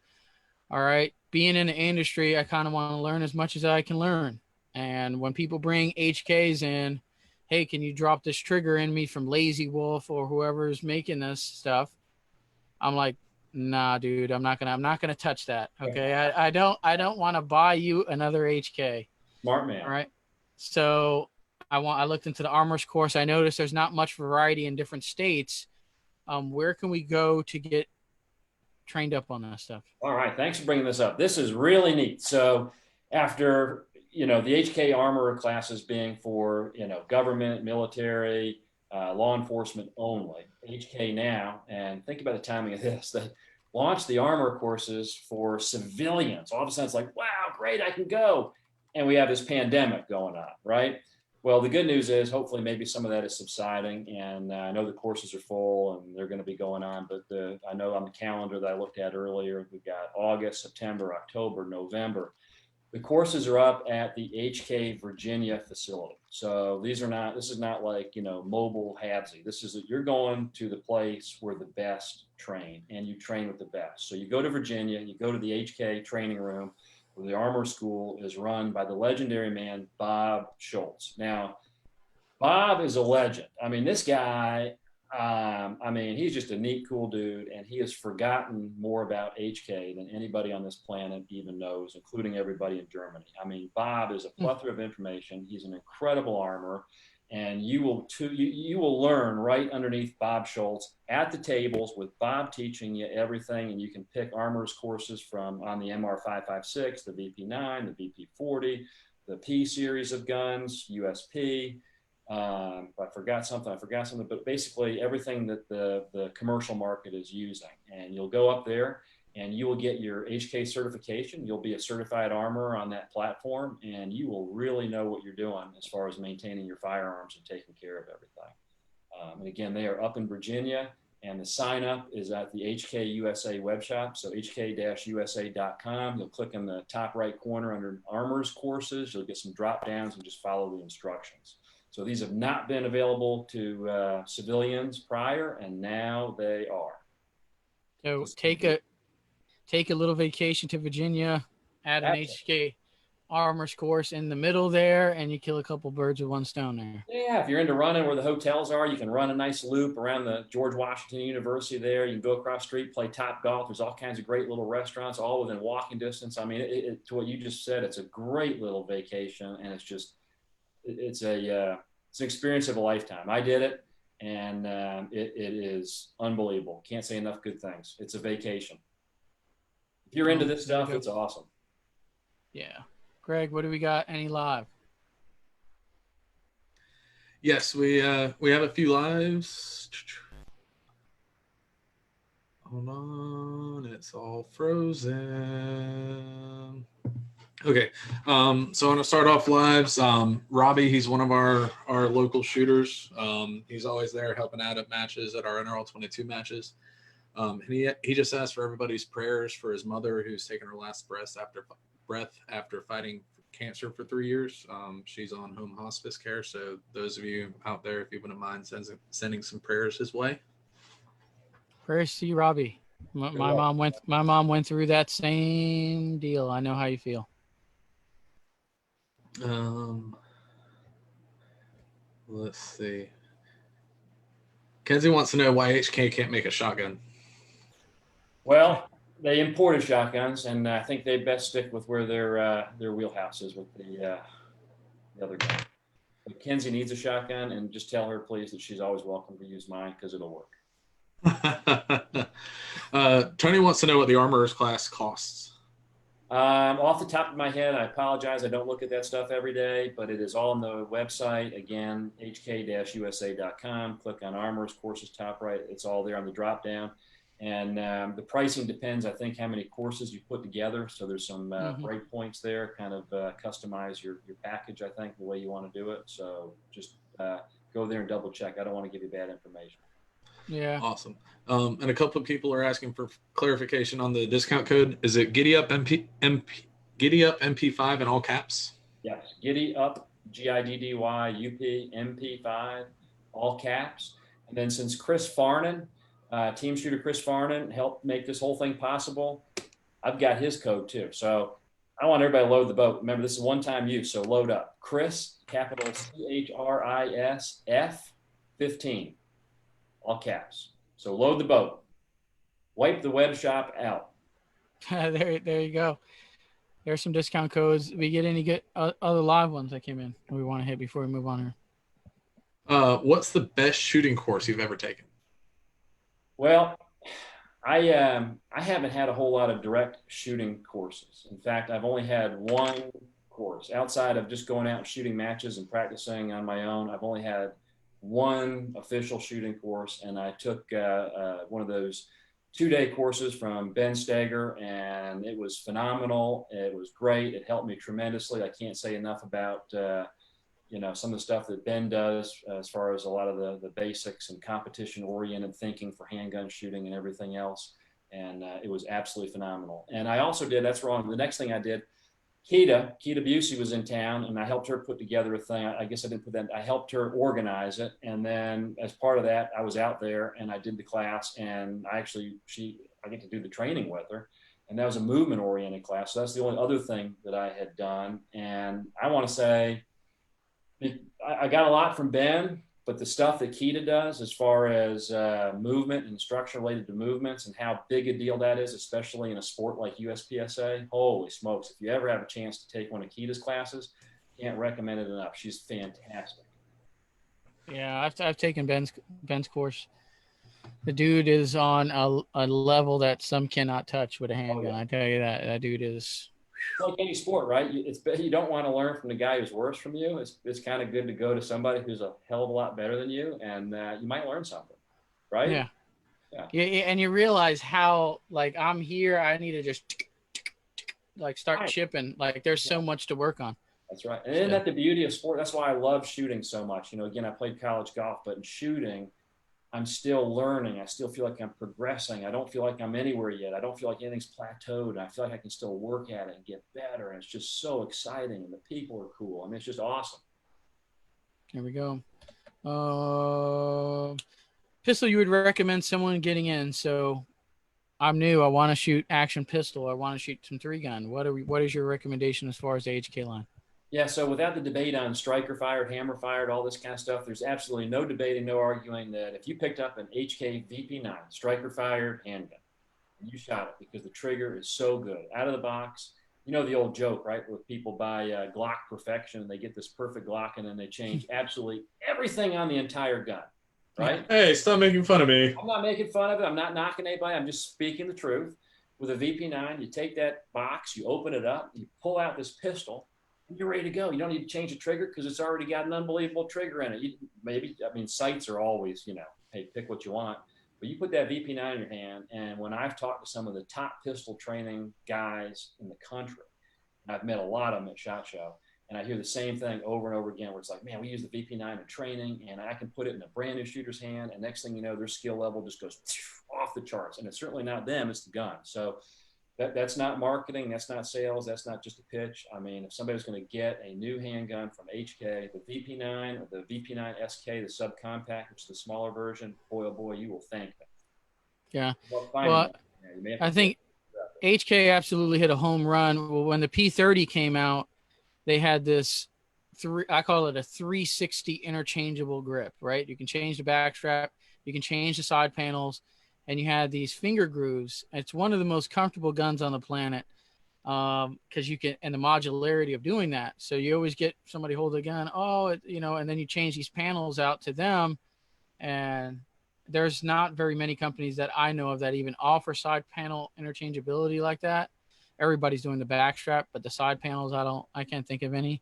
All right, being in the industry, I kind of want to learn as much as I can learn. And when people bring HKs in, hey, can you drop this trigger in me from Lazy Wolf or whoever's making this stuff? I'm like, nah, dude, I'm not gonna touch that. Okay, I don't want to buy you another HK. Smart man. All right. So I looked into the Armors course. I noticed there's not much variety in different states. Where can we go to get trained up on that stuff? All right, thanks for bringing this up. This is really neat. So after the HK armorer classes being for government, military, law enforcement only, HK now, and think about the timing of this, they launched the armor courses for civilians. All of a sudden it's like, wow, great, I can go. And we have this pandemic going on, right? Well, the good news is hopefully maybe some of that is subsiding, and I know the courses are full and they're going to be going on, but I know on the calendar that I looked at earlier, we've got August, September, October, November. The courses are up at the HK Virginia facility. So this is not like, mobile Habsy. This is that you're going to the place where the best train, and you train with the best. So you go to Virginia, you go to the HK training room, where the armor school is run by the legendary man, Bob Schultz. Now, Bob is a legend. I mean, this guy, he's just a neat, cool dude, and he has forgotten more about HK than anybody on this planet even knows, including everybody in Germany. I mean, Bob is a plethora of information. He's an incredible armorer, and you will learn right underneath Bob Schultz at the tables with Bob teaching you everything, and you can pick armorers courses on the MR556, the VP9, the VP40, the P series of guns, USP. I forgot something, but basically everything that the commercial market is using. And you'll go up there and you will get your HK certification. You'll be a certified armorer on that platform, and you will really know what you're doing as far as maintaining your firearms and taking care of everything. And again, they are up in Virginia, and the sign up is at the HK USA web shop. So hk-usa.com. You'll click in the top right corner under armorers courses. You'll get some drop downs and just follow the instructions. So these have not been available to civilians prior, and now they are. So take a little vacation to Virginia, add an HK Armor's course in the middle there, and you kill a couple birds with one stone there. Yeah, if you're into running where the hotels are, you can run a nice loop around the George Washington University there. You can go across the street, play Top Golf. There's all kinds of great little restaurants, all within walking distance. I mean, to what you just said, it's a great little vacation, and it's an experience of a lifetime. I did it, and it is unbelievable. Can't say enough good things. It's a vacation. If you're into this stuff, it's awesome. Yeah. Greg, what do we got? Any live? Yes, we have a few lives. Hold on, it's all frozen. Okay, so I'm gonna start off lives. Robbie, he's one of our local shooters. He's always there helping out at matches, at our NRL 22 matches. And he just asked for everybody's prayers for his mother, who's taken her last breath after fighting cancer for 3 years. She's on home hospice care. So those of you out there, if you wouldn't mind sending some prayers his way. Prayers to you, Robbie. My mom went through that same deal. I know how you feel. Let's see. Kenzie wants to know why HK can't make a shotgun. Well, they imported shotguns, and I think they best stick with where their wheelhouse is with the other guy. But Kenzie needs a shotgun, and just tell her, please, that she's always welcome to use mine because it'll work. Tony wants to know what the Armorer's class costs. Off the top of my head, I apologize. I don't look at that stuff every day, but it is all on the website. Again, hk-usa.com. Click on Armorer's courses, top right. It's all there on the drop down. And the pricing depends, I think, how many courses you put together. So there's some break points there, kind of customize your package, I think, the way you want to do it. So just go there and double check. I don't want to give you bad information. Yeah. Awesome. And a couple of people are asking for clarification on the discount code. Is it Giddy Up Mp5 in all caps? Yes, Giddy Up, Giddy Mp5, all caps. And then since Chris Farnan, team shooter Chris Farnan, helped make this whole thing possible, I've got his code too. So I want everybody to load the boat. Remember, this is one-time use, so load up. Chris, capital CHRIS F15, all caps. So load the boat. Wipe the web shop out. there you go. There's some discount codes. We get any good other live ones that came in we want to hit before we move on here? What's the best shooting course you've ever taken? Well, I haven't had a whole lot of direct shooting courses. In fact, I've only had one course outside of just going out and shooting matches and practicing on my own. I've only had one official shooting course, and I took one of those 2-day courses from Ben Steger, and it was phenomenal. It was great. It helped me tremendously. I can't say enough about some of the stuff that Ben does as far as a lot of the basics and competition-oriented thinking for handgun shooting and everything else. And it was absolutely phenomenal. And I also did, that's wrong, the next thing I did, Keita Busey was in town, and I helped her put together a thing. I guess I didn't put that, I helped her organize it. And then as part of that, I was out there and I did the class, and I get to do the training with her. And that was a movement-oriented class. So that's the only other thing that I had done. And I want to say, I got a lot from Ben, but the stuff that Keita does as far as movement and instruction related to movements and how big a deal that is, especially in a sport like USPSA, holy smokes. If you ever have a chance to take one of Keita's classes, can't recommend it enough. She's fantastic. Yeah, I've taken Ben's course. The dude is on a level that some cannot touch with a handgun. Oh, yeah. I tell you that dude is. It's like any sport, right? You don't want to learn from the guy who's worse from you. It's kind of good to go to somebody who's a hell of a lot better than you, and you might learn something, right? Yeah. And you realize how, like, I'm here, I need to just start chipping. Like, there's so much to work on. That's right. And isn't that the beauty of sport? That's why I love shooting so much. Again, I played college golf, but in shooting, I'm still learning. I still feel like I'm progressing. I don't feel like I'm anywhere yet. I don't feel like anything's plateaued. I feel like I can still work at it and get better. And it's just so exciting. And the people are cool. I mean, it's just awesome. Here we go. Pistol, you would recommend someone getting in. So I'm new. I want to shoot action pistol. I want to shoot some 3-gun. What is your recommendation as far as the HK line? Yeah, so without the debate on striker fired, hammer fired, all this kind of stuff, there's absolutely no debating, no arguing that if you picked up an HK VP9 striker fired handgun and you shot it because the trigger is so good out of the box. You know the old joke, right? Where people buy Glock Perfection and they get this perfect Glock and then they change absolutely everything on the entire gun, right? Hey, stop making fun of me. I'm not making fun of it. I'm not knocking anybody. I'm just speaking the truth. With a VP9, you take that box, you open it up, you pull out this pistol, and you're ready to go. You don't need to change the trigger because it's already got an unbelievable trigger in it. Sights are always, hey, pick what you want. But you put that VP9 in your hand, and when I've talked to some of the top pistol training guys in the country, I've met a lot of them at SHOT Show, and I hear the same thing over and over again where it's like, man, we use the VP9 in training, and I can put it in a brand new shooter's hand, and next thing you know, their skill level just goes off the charts. And it's certainly not them, it's the gun. So that's not marketing, that's not sales, that's not just a pitch. I mean, if somebody's going to get a new handgun from HK, the VP9 or the VP9 SK, the subcompact, which is the smaller version, boy, oh boy, you will thank them. Yeah. Well, I think HK absolutely hit a home run. Well, when the P30 came out, they had this I call it a 360 interchangeable grip, right? You can change the back strap, you can change the side panels, and you had these finger grooves. It's one of the most comfortable guns on the planet because you can, and the modularity of doing that. So you always get somebody hold a gun, and then you change these panels out to them. And there's not very many companies that I know of that even offer side panel interchangeability like that. Everybody's doing the back strap, but the side panels, I can't think of any.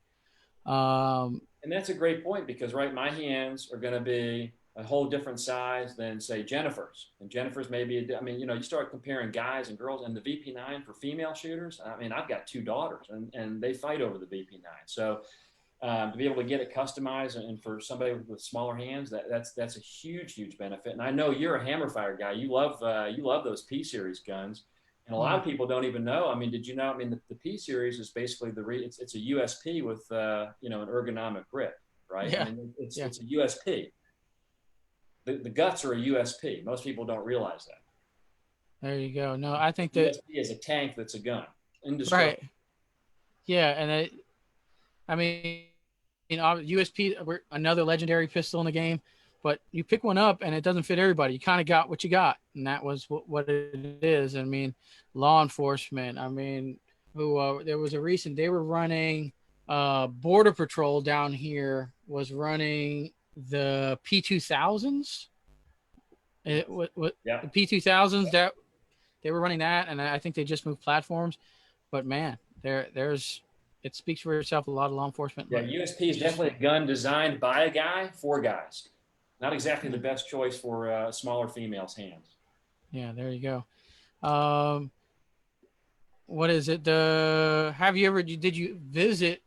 And that's a great point because, right, my hands are going to be a whole different size than, say, Jennifer's. And Jennifer's maybe, you start comparing guys and girls, and the VP9 for female shooters. I mean, I've got 2 daughters, and they fight over the VP9. So to be able to get it customized and for somebody with smaller hands, that's a huge benefit. And I know you're a hammer fire guy. You love those P series guns. And a lot of people don't even know. I mean, did you know? I mean, the P series is basically it's a USP with an ergonomic grip, right? Yeah. I mean, it's a USP. The guts are a USP. Most people don't realize that. There you go. No, I think that USP is a tank that's a gun. Right. Yeah, and USP, we're another legendary pistol in the game, but you pick one up and it doesn't fit everybody. You kind of got what you got, and that was what it is. I mean, law enforcement. I mean, there was a recent, they were running, Border Patrol down here was running the P2000s. The P2000s, that they were running that, and I think they just moved platforms. But man, it speaks for itself. A lot of law enforcement. Yeah, USP is definitely a gun designed by a guy for guys. Not exactly the best choice for smaller females' hands. Yeah, there you go. What is it? Did you visit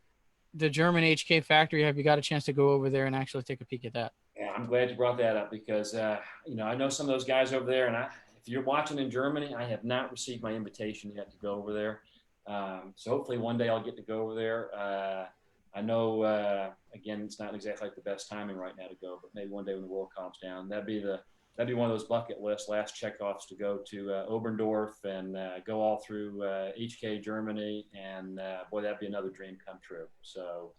the German HK factory? Have you got a chance to go over there and actually take a peek at that? Yeah, I'm glad you brought that up because, I know some of those guys over there, and if you're watching in Germany, I have not received my invitation yet to go over there. So hopefully one day I'll get to go over there. I know, again, it's not exactly like the best timing right now to go, but maybe one day when the world calms down, that'd be one of those bucket list last checkoffs to go to Oberndorf and go all through HK Germany, and boy, that'd be another dream come true. So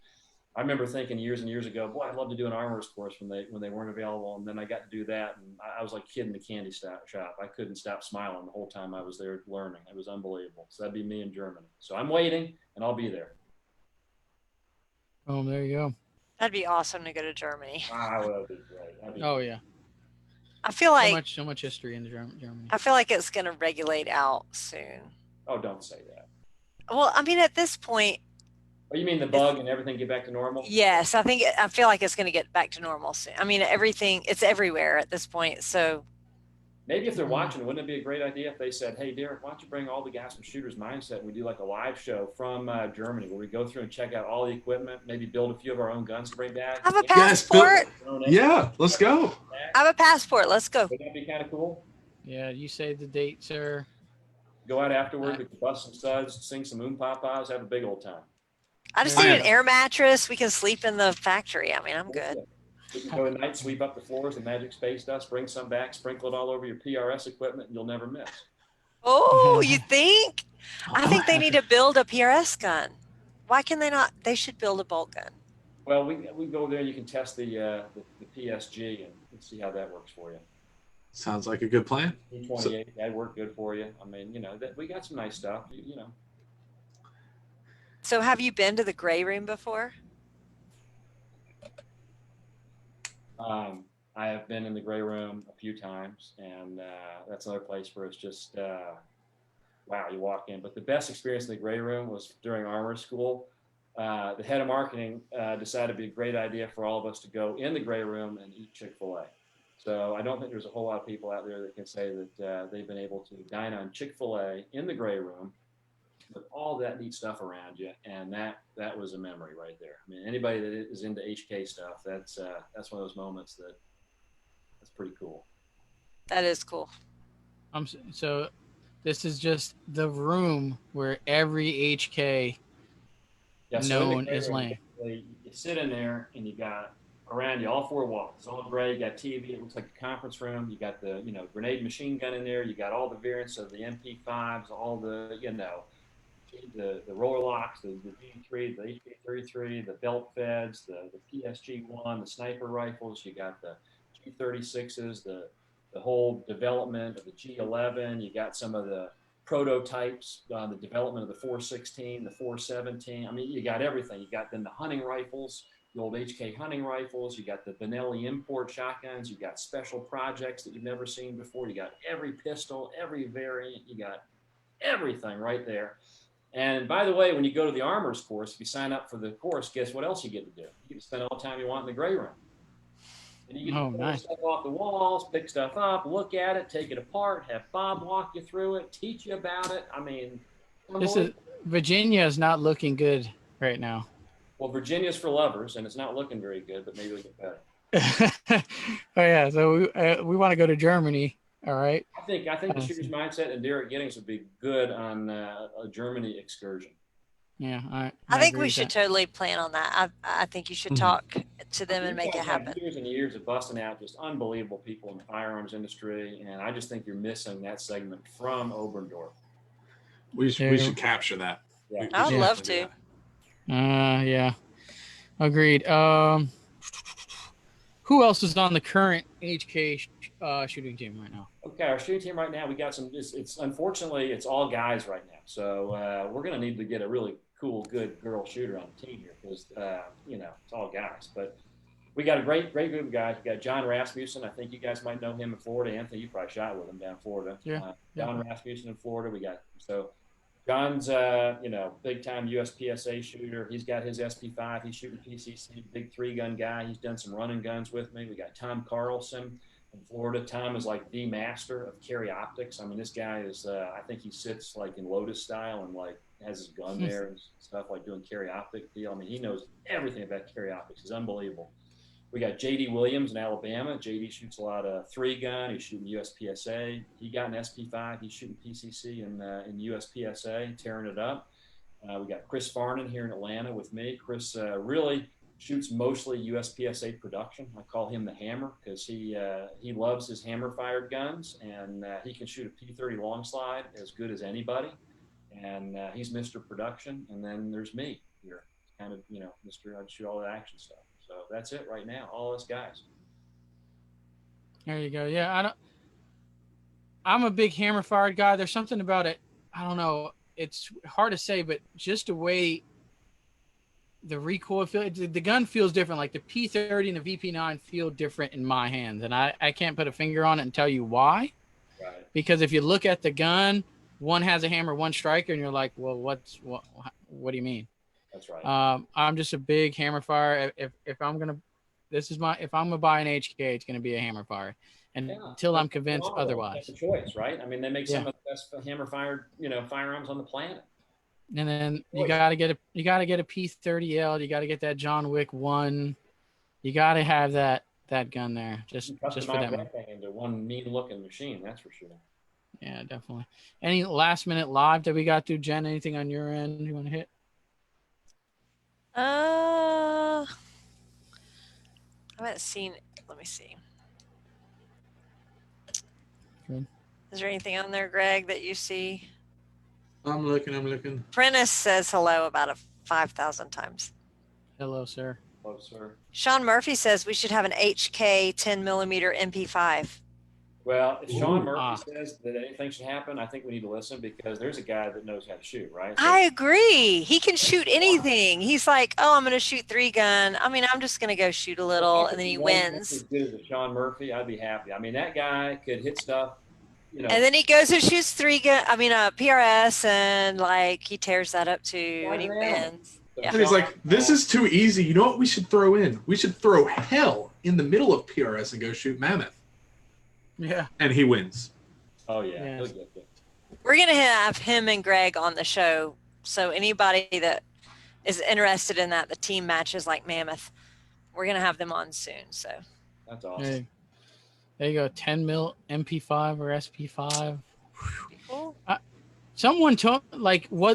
I remember thinking years and years ago, boy, I'd love to do an armorer's course when they weren't available, and then I got to do that, and I was like a kid in the candy shop. I couldn't stop smiling the whole time I was there learning. It was unbelievable. So that'd be me in Germany. So I'm waiting, and I'll be there. Oh, there you go. That'd be awesome to go to Germany. Wow, that'd be great. Yeah. I feel like so much history in Germany. I feel like it's going to regulate out soon. Oh, don't say that. Well, I mean, at this point. Oh, you mean the bug and everything get back to normal? Yes, I feel like it's going to get back to normal soon. I mean, it's everywhere at this point. So maybe if they're watching, wouldn't it be a great idea if they said, hey, Derek, why don't you bring all the guys from Shooter's Mindset and we do like a live show from Germany where we go through and check out all the equipment, maybe build a few of our own guns to bring back. I have a passport. Yeah, let's go. I have a passport. Let's go. Would that be kind of cool? Yeah, you say the date, sir. Go out afterward, we can bust some studs, sing some Mp5s, have a big old time. I just need an air mattress. We can sleep in the factory. I mean, I'm good. We can go at night, sweep up the floors, the magic space dust, bring some back, sprinkle it all over your PRS equipment, and you'll never miss. Oh, you think? I think they need to build a PRS gun. Why can they not? They should build a bolt gun. Well, we go there and you can test the PSG and see how that works for you. Sounds like a good plan. P28, that worked good for you. I mean, we got some nice stuff, So have you been to the gray room before? I have been in the gray room a few times, and that's another place where it's just, wow, you walk in. But the best experience in the gray room was during armor school. The head of marketing decided it'd be a great idea for all of us to go in the gray room and eat Chick-fil-A. So I don't think there's a whole lot of people out there that can say that they've been able to dine on Chick-fil-A in the gray room with all that neat stuff around you, and that was a memory right there. I mean, anybody that is into HK stuff, that's one of those moments that's pretty cool. That is cool. So this is just the room where every HK known is laying. You sit in there and you got around you all four walls. It's all gray. You got TV. It looks like a conference room. You got the grenade machine gun in there. You got all the variants of the MP5s, all the the roller locks, the G3, the HP33, the belt feds, the PSG1, the sniper rifles. You got the G36s, the whole development of the G11. You got some of the prototypes, the development of the 416, the 417. I mean, you got everything. You got then the hunting rifles, the old HK hunting rifles. You got the Benelli import shotguns. You got special projects that you've never seen before. You got every pistol, every variant. You got everything right there. And by the way, when you go to the armor's course, if you sign up for the course, guess what else you get to do? You get to spend all the time you want in the gray room. And you get to pull stuff off the walls, pick stuff up, look at it, take it apart, have Bob walk you through it, teach you about it. I mean, Virginia is not looking good right now. Well, Virginia's for lovers, and it's not looking very good, but maybe it'll get better. Oh yeah, so we want to go to Germany. All right. I think the shooter's mindset and Derek Giddings would be good on a Germany excursion. Yeah, I think we should totally plan on that. I think you should talk to them and make it happen. Years and years of busting out just unbelievable people in the firearms industry, and I just think you're missing that segment from Oberndorf. We should capture that. Yeah. I would love to. Yeah, agreed. Who else is on the current HK shooting team right now? Okay, our shooting team right now, we got some. It's unfortunately it's all guys right now, so we're going to need to get a really cool, good girl shooter on the team here because it's all guys. But we got a great group of guys. We got John Rasmussen. I think you guys might know him in Florida. Anthony, you probably shot with him down in Florida. Yeah. John Rasmussen in Florida. We got John's big time USPSA shooter. He's got his SP5. He's shooting PCC, big 3-gun guy. He's done some running guns with me. We got Tom Carlson in Florida. Tom is like the master of carry optics. I mean, this guy is, I think he sits like in Lotus style and like has his gun there and stuff, like doing carry optic deal. I mean, he knows everything about carry optics. He's unbelievable. We got JD Williams in Alabama. JD shoots a lot of 3-gun. He's shooting USPSA. He got an SP5. He's shooting PCC in USPSA, tearing it up. We got Chris Farnan here in Atlanta with me. Chris really shoots mostly USPSA production. I call him the Hammer because he loves his hammer-fired guns, and he can shoot a P30 long slide as good as anybody. And he's Mr. Production. And then there's me here, kind of, Mr. I'd shoot all the action stuff. So that's it right now, all us guys. There you go. Yeah, I'm a big hammer-fired guy. There's something about it. I don't know. It's hard to say, but just the way the recoil feels, the gun feels different. Like the P30 and the VP9 feel different in my hands, and I can't put a finger on it and tell you why. Right. Because if you look at the gun, one has a hammer, one striker, and you're like, well, what do you mean? That's right. I'm just a big hammer fire. If I'm gonna buy an HK, it's gonna be a hammer fire, and until I'm convinced otherwise. That's a choice, right? I mean, they make some of the best hammer fired, firearms on the planet. And then you gotta get a P30L. You gotta get that John Wick 1. You gotta have that gun there just for that thing into one mean looking machine. That's for sure. Yeah, definitely. Any last minute live that we got to, Jen? Anything on your end you want to hit? I haven't seen. Let me see. Good. Is there anything on there, Greg, that you see? I'm looking. Prentice says hello about 5,000 times. Hello, sir. Hello, sir. Sean Murphy says we should have an HK 10 millimeter MP5. Well, if Sean Ooh, Murphy says that anything should happen, I think we need to listen because there's a guy that knows how to shoot, right? I agree. He can shoot anything. He's like, oh, I'm going to shoot 3-gun. I mean, I'm just going to go shoot a little, and then he wins. As good as a Sean Murphy, I'd be happy. I mean, that guy could hit stuff, you know. And then he goes and shoots 3-gun. I mean, PRS, and like he tears that up too, and he wins. Yeah. And he's like, this is too easy. You know what we should throw in? We should throw hell in the middle of PRS and go shoot Mammoth. Yeah. And he wins. Oh, yeah. Yeah. He'll get it. We're going to have him and Greg on the show. So anybody that is interested in that, the team matches like Mammoth, we're going to have them on soon. So That's awesome. Hey, there you go. 10 mil MP5 or SP5. cool. Someone told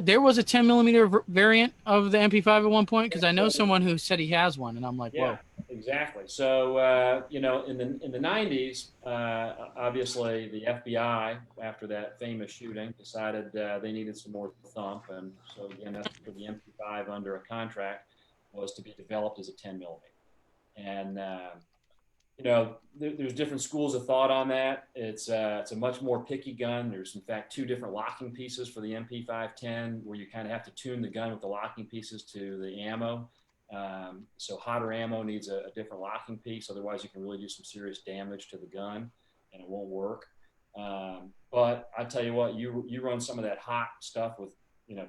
there was a 10 millimeter variant of the MP5 at one point, because I know someone who said he has one, and I'm like, Yeah, whoa. exactly. So in the 90s, obviously the FBI, after that famous shooting, decided they needed some more thump, and so again, that's for the MP5 under a contract was to be developed as a 10 millimeter, and there's different schools of thought on that. It's a much more picky gun. There's in fact 2 different locking pieces for the MP510, where you kind of have to tune the gun with the locking pieces to the ammo. So hotter ammo needs a different locking piece. Otherwise, you can really do some serious damage to the gun, and it won't work. But I tell you what, you run some of that hot stuff with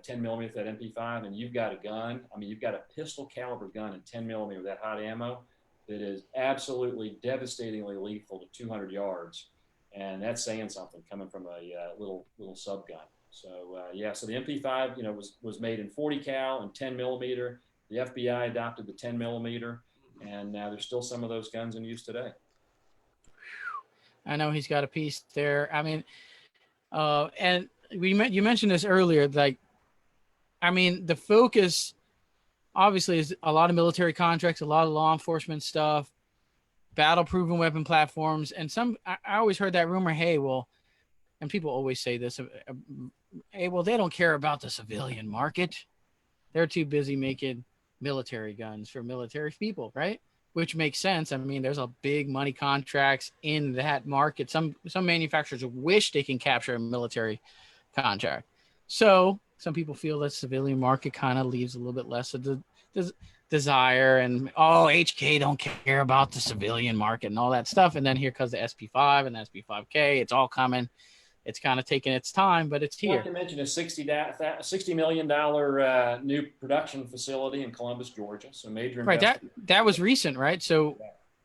10 millimeter with that MP5, and you've got a gun. I mean, you've got a pistol caliber gun and 10 millimeter with that hot ammo that is absolutely devastatingly lethal to 200 yards, and that's saying something coming from a little sub gun. So so the MP5 was made in 40 cal and 10 millimeter. The FBI adopted the 10 millimeter, and now there's still some of those guns in use today. I know he's got a piece there. I mean, and you mentioned this earlier, like, I mean, the focus obviously is a lot of military contracts, a lot of law enforcement stuff, battle-proven weapon platforms, and I always heard that rumor, hey, well, and people always say this, hey, well, they don't care about the civilian market. They're too busy making military guns for military people, right? Which makes sense. I mean, there's a big money contracts in that market. Some manufacturers wish they can capture a military contract. So some people feel that civilian market kind of leaves a little bit less of the desire, and HK don't care about the civilian market and all that stuff. And then here comes the SP5 and the Sp5k. It's all coming. It's kind of taking its time, but it's here. Not to mention a $60 million new production facility in Columbus, Georgia. So major investment. Right. That was recent, right? So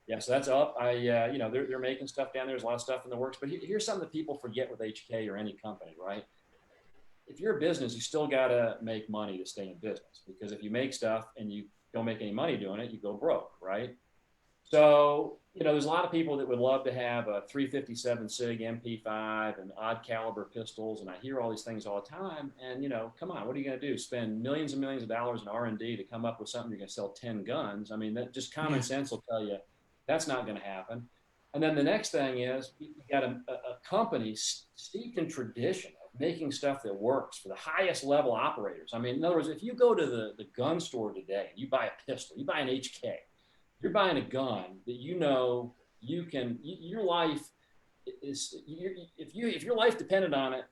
yeah, so that's up. They're making stuff down there. There's a lot of stuff in the works. But here's something that people forget with HK or any company, right? If you're a business, you still got to make money to stay in business, because if you make stuff and you don't make any money doing it, you go broke, right? So, there's a lot of people that would love to have a 357 SIG MP5 and odd caliber pistols, and I hear all these things all the time. And come on, what are you going to do? Spend millions and millions of dollars in R&D to come up with something you're going to sell 10 guns? I mean, that just common sense will tell you that's not going to happen. And then the next thing is you got a company steeped in tradition of making stuff that works for the highest level operators. I mean, in other words, if you go to the gun store today and you buy a pistol, you buy an HK. You're buying a gun that you can. Your life is if your life depended on it,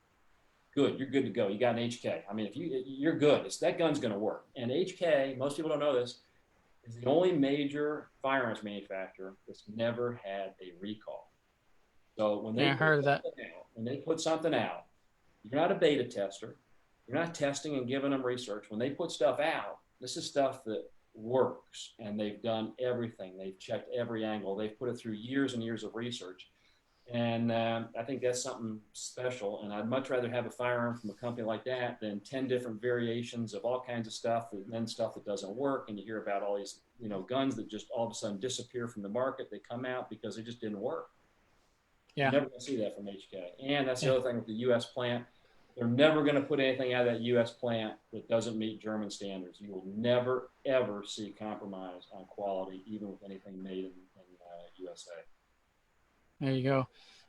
good. You're good to go. You got an HK. I mean, you're good. That gun's going to work. And HK, most people don't know this, is the only major firearms manufacturer that's never had a recall. So when they when they put something out, you're not a beta tester. You're not testing and giving them research. When they put stuff out, this is stuff that works, and they've done everything. They've checked every angle. They've put it through years and years of research, and I think that's something special. And I'd much rather have a firearm from a company like that than 10 different variations of all kinds of stuff, and then stuff that doesn't work. And you hear about all these guns that just all of a sudden disappear from the market. They come out because they just didn't work. You're never going to see that from HK. And that's the other thing with the U.S. plant. They're never going to put anything out of that U.S. plant that doesn't meet German standards. You will never, ever see compromise on quality, even with anything made in USA. There you go.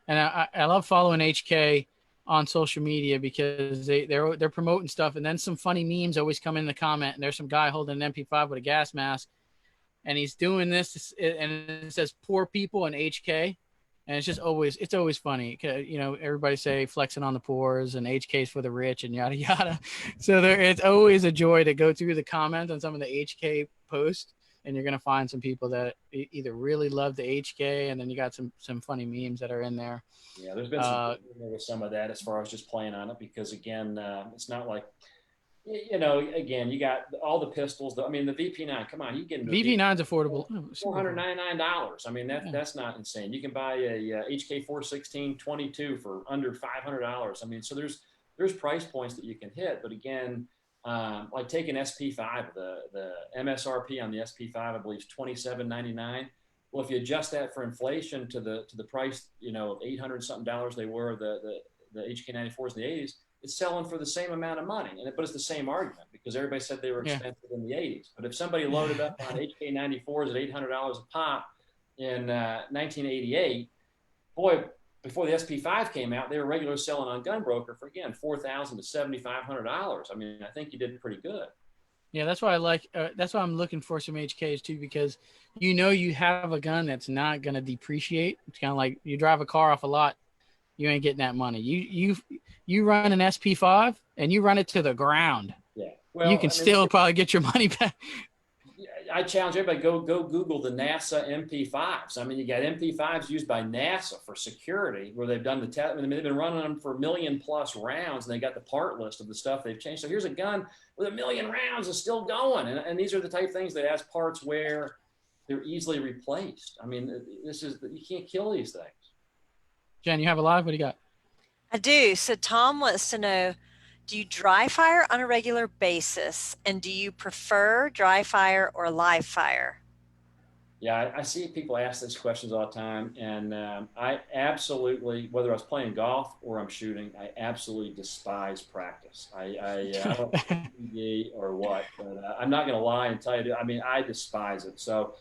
And I love following HK on social media because they're promoting stuff, and then some funny memes always come in the comment. And there's some guy holding an MP5 with a gas mask, and he's doing this, and it says "poor people" and HK, and it's always funny. You know, everybody say flexing on the poors and HK's for the rich and yada yada. So it's always a joy to go through the comments on some of the HK posts, and you're gonna find some people that either really love the HK, and then you got some funny memes that are in there. Yeah, there's been some of that as far as just playing on it, because again, it's not like, you know, again, you got all the pistols. I mean, the VP9. Come on, you get VP9's affordable. $499. I mean, that's not insane. You can buy a HK 416 22 for under $500. I mean, so there's price points that you can hit. But again, like taking Sp5, the MSRP on the Sp5, I believe, is $27.99. Well, if you adjust that for inflation to the price, you know, of $800 something they were the HK94s in the 80s, it's selling for the same amount of money. But it's the same argument, because everybody said they were expensive in the 80s. But if somebody loaded up on HK94s at $800 a pop in 1988, boy, before the Sp5 came out, they were regularly selling on Gunbroker for, again, $4,000 to $7,500. I mean, I think you did pretty good. Yeah, that's why I like. That's why I'm looking for some HKs too, because you have a gun that's not going to depreciate. It's kind of like you drive a car off a lot, you ain't getting that money. You run an Sp5 and you run it to the ground. Yeah, well, you can still probably get your money back. I challenge everybody, go Google the NASA MP5s. I mean, you got MP5s used by NASA for security, where they've done the test. I mean, they've been running them for 1 million+ rounds, and they got the part list of the stuff they've changed. So here's a gun with 1 million rounds is still going, and these are the type of things that has parts where they're easily replaced. I mean, you can't kill these things. Jen, you have a live? What do you got? I do. So Tom wants to know, do you dry fire on a regular basis? And do you prefer dry fire or live fire? Yeah, I see people ask these questions all the time. And I absolutely, whether I was playing golf or I'm shooting, I absolutely despise practice. I don't know or what, but I'm not going to lie and tell you, I mean, I despise it. So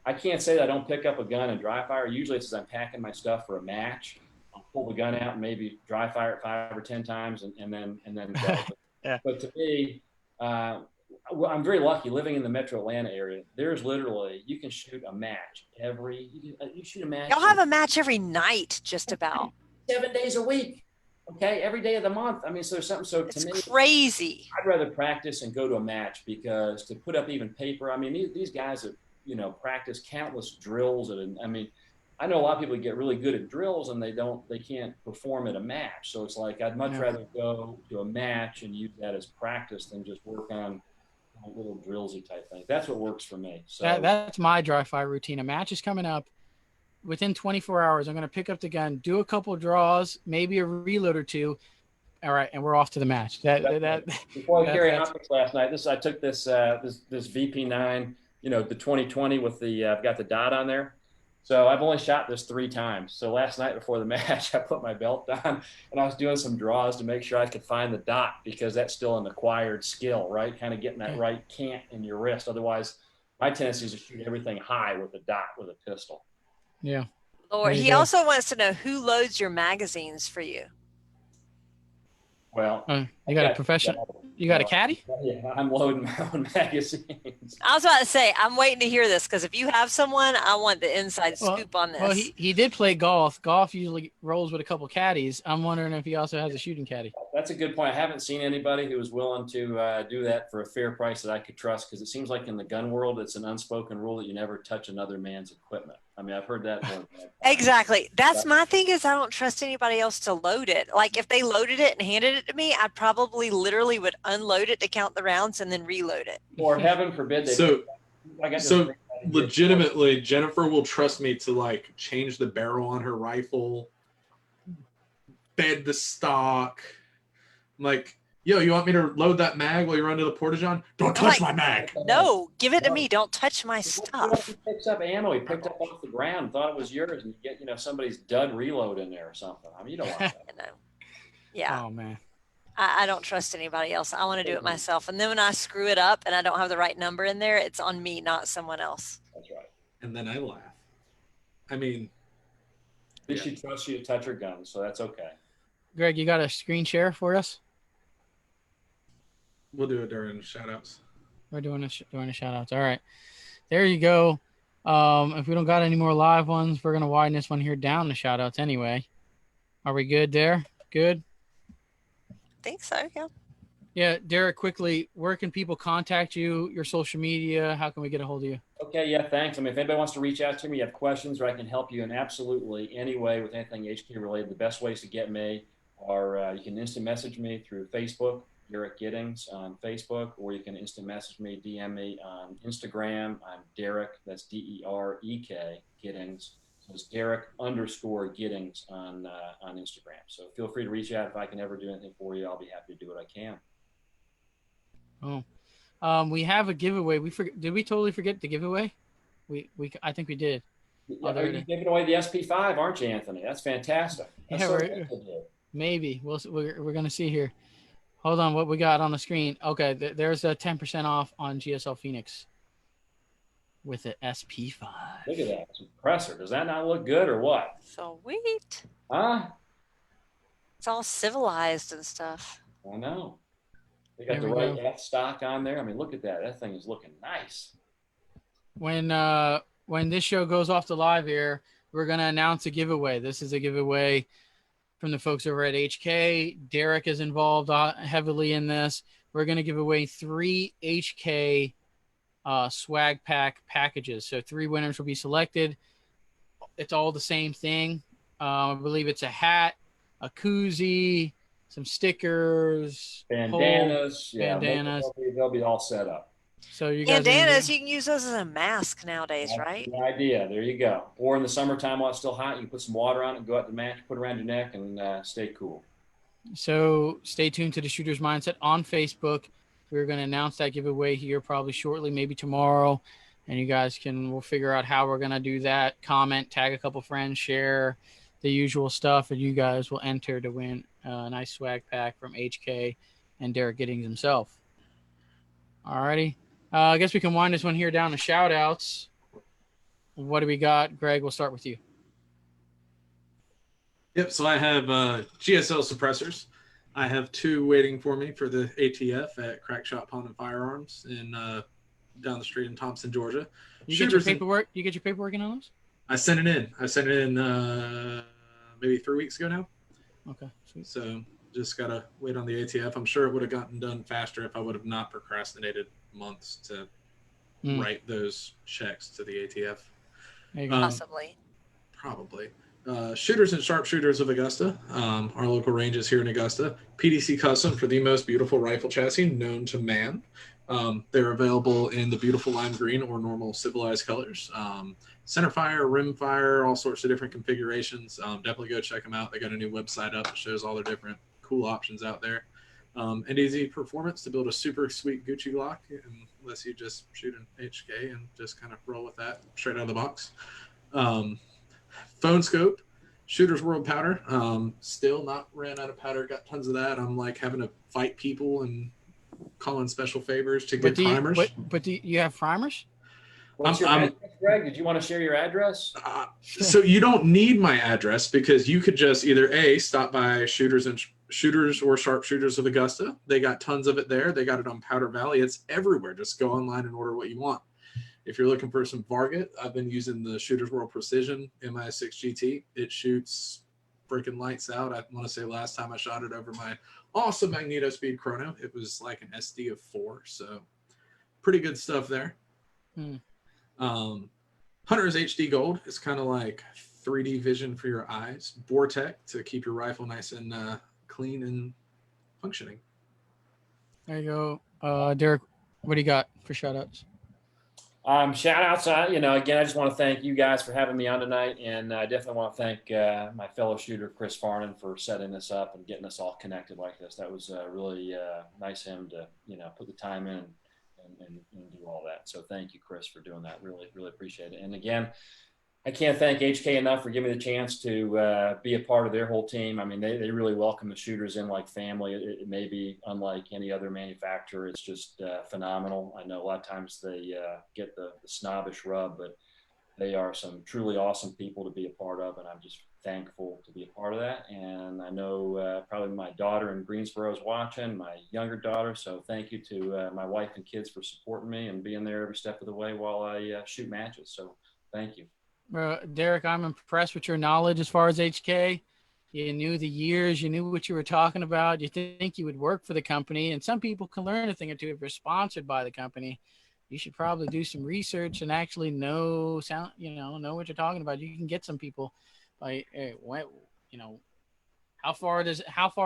I can't say that I don't pick up a gun and dry fire. Usually it's as I'm packing my stuff for a match. I'll pull the gun out and maybe dry fire it 5 or 10 times and then go. Yeah. But to me, I'm very lucky living in the Metro Atlanta area. There's literally, you can shoot a match you shoot a match. Y'all have a match every night, just about 7 days a week. Okay, every day of the month. I mean, so there's something. So it's to me, crazy. I'd rather practice and go to a match, because to put up even paper. I mean, these guys have practice countless drills, and I mean, I know a lot of people get really good at drills and they can't perform at a match. So it's like, I'd much rather go to a match and use that as practice than just work on little drillsy type thing. That's what works for me. So that's my dry fire routine. A match is coming up. Within 24 hours, I'm going to pick up the gun, do a couple of draws, maybe a reload or two. All right, and we're off to the match. Before I carry optics last night, I took this VP9, the 2020 with the I've got the dot on there. So I've only shot this 3 times. So last night before the match, I put my belt on and I was doing some draws to make sure I could find the dot, because that's still an acquired skill, right? Kind of getting that right cant in your wrist. Otherwise, my tendency is to shoot everything high with a dot with a pistol. Yeah. Lord, he also wants to know who loads your magazines for you. Well, you got a professional. You got a caddy? Yeah, I'm loading my own magazines. I was about to say, I'm waiting to hear this, because if you have someone, I want the inside scoop on this. Well, he did play golf. Golf usually rolls with a couple caddies. I'm wondering if he also has a shooting caddy. That's a good point. I haven't seen anybody who was willing to do that for a fair price that I could trust, because it seems like in the gun world, it's an unspoken rule that you never touch another man's equipment. I mean, I've heard that more. Exactly. That's my thing, is I don't trust anybody else to load it. Like, if they loaded it and handed it to me, I probably literally would unload it to count the rounds and then reload it. Or heaven forbid. So legitimately, Jennifer will trust me to like change the barrel on her rifle, bed the stock. I'm like, yo, you want me to load that mag while you run to the porta-john? Don't touch my mag. No, give it to me. Don't touch my stuff. He picks up ammo. He picked up off the ground, thought it was yours, and you get somebody's dud reload in there or something. I mean, you don't want that. Yeah. Oh man. I don't trust anybody else. I want to do it myself. And then when I screw it up and I don't have the right number in there, it's on me, not someone else. That's right. And then I laugh. I mean, At least she trusts you to touch her gun, so that's okay. Greg, you got a screen share for us? We'll do it during shout outs. We're doing a shout outs. All right. There you go. If we don't got any more live ones, we're going to widen this one here down to shout outs anyway. Are we good there? Good? I think so, yeah. Yeah, Derek, quickly, where can people contact you, your social media? How can we get a hold of you? Okay, yeah, thanks. I mean, if anybody wants to reach out to me, you have questions, or I can help you in absolutely any way with anything HK related, the best ways to get me are you can instant message me through Facebook, Derek Giddings on Facebook, or you can instant message me, DM me on Instagram. I'm Derek, that's DEREK, Giddings. So it's Derek_Giddings on Instagram. So feel free to reach out. If I can ever do anything for you, I'll be happy to do what I can. Oh, we have a giveaway. Did we totally forget the giveaway? I think we did. Yeah, you're giving away the Sp5, aren't you, Anthony? That's fantastic. That's Yeah, so maybe we're gonna see here. Hold on, what we got on the screen? Okay, there's a 10% off on GSL Phoenix with the Sp5. Look at that suppressor. Does that not look good or what? Sweet. Huh? It's all civilized and stuff. I know. They got the right F stock on there. I mean, look at that. That thing is looking nice. When this show goes off the live air, we're gonna announce a giveaway. This is a giveaway from the folks over at HK. Derek is involved heavily in this. We're gonna give away 3 HK swag pack packages. So 3 winners will be selected. It's all the same thing. I believe it's a hat, a koozie, some stickers, bandanas. Bandanas. They'll be all set up. So you guys bandanas, you can use those as a mask nowadays, That's right? the idea. There you go. Or in the summertime while it's still hot, you can put some water on it, go out to the match, put it around your neck, and stay cool. So stay tuned to the Shooter's Mindset on Facebook. We're going to announce that giveaway here probably shortly, maybe tomorrow. And you guys we'll figure out how we're going to do that. Comment, tag a couple friends, share the usual stuff, and you guys will enter to win a nice swag pack from HK and Derek Giddings himself. Alrighty. I guess we can wind this one here down to shout outs. What do we got? Greg, we'll start with you. Yep, so I have GSL suppressors. I have 2 waiting for me for the ATF at Crack Shop Pawn and Firearms in down the street in Thompson, Georgia. You get your paperwork in on those? I sent it in maybe 3 weeks ago now. Okay, sweet. So just gotta wait on the ATF. I'm sure it would have gotten done faster if I would have not procrastinated months to write those checks to the ATF. Possibly. Probably. Shooters and Sharpshooters of Augusta, our local ranges here in Augusta. PDC Custom for the most beautiful rifle chassis known to man. They're available in the beautiful lime green or normal civilized colors. Center fire, rim fire, all sorts of different configurations. Definitely go check them out. They got a new website up that shows all their different cool options out there. And easy performance to build a super sweet Gucci Glock, unless you just shoot an HK and just kind of roll with that straight out of the box. Phone scope, Shooter's World powder. Still not ran out of powder. Got tons of that. I'm like having to fight people and call in special favors to get primers. But do you have primers? What's your address, Greg? Did you want to share your address? So you don't need my address because you could just either stop by Shooters or Sharpshooters of Augusta. They got tons of it there. They got it on Powder Valley. It's everywhere. Just go online and order what you want. If you're looking for some Varget, I've been using the Shooters World Precision MI6 GT. It shoots freaking lights out. I want to say last time I shot it over my awesome Magneto Speed Chrono, it was like an SD of 4. So pretty good stuff there. Hunter's HD Gold is kind of like 3D vision for your eyes. Vortec to keep your rifle nice and clean and functioning. There you go. Derek, what do you got for shout outs? Shout outs, again, I just want to thank you guys for having me on tonight. And I definitely want to thank my fellow shooter, Chris Farnan, for setting this up and getting us all connected like this. That was really nice of him to, put the time in and do all that. So thank you, Chris, for doing that. Really, really appreciate it. And again, I can't thank HK enough for giving me the chance to be a part of their whole team. I mean, they really welcome the shooters in like family. It may be unlike any other manufacturer. It's just phenomenal. I know a lot of times they get the snobbish rub, but They are some truly awesome people to be a part of, and I'm just thankful to be a part of that. And I know probably my daughter in Greensboro is watching, my younger daughter. So thank you to my wife and kids for supporting me and being there every step of the way while I shoot matches. So thank you. Derek, I'm impressed with your knowledge as far as HK. You knew the years, you knew what you were talking about. You think you would work for the company, and some people can learn a thing or two if you're sponsored by the company. You should probably do some research and actually know what you're talking about. You can get some people by, how far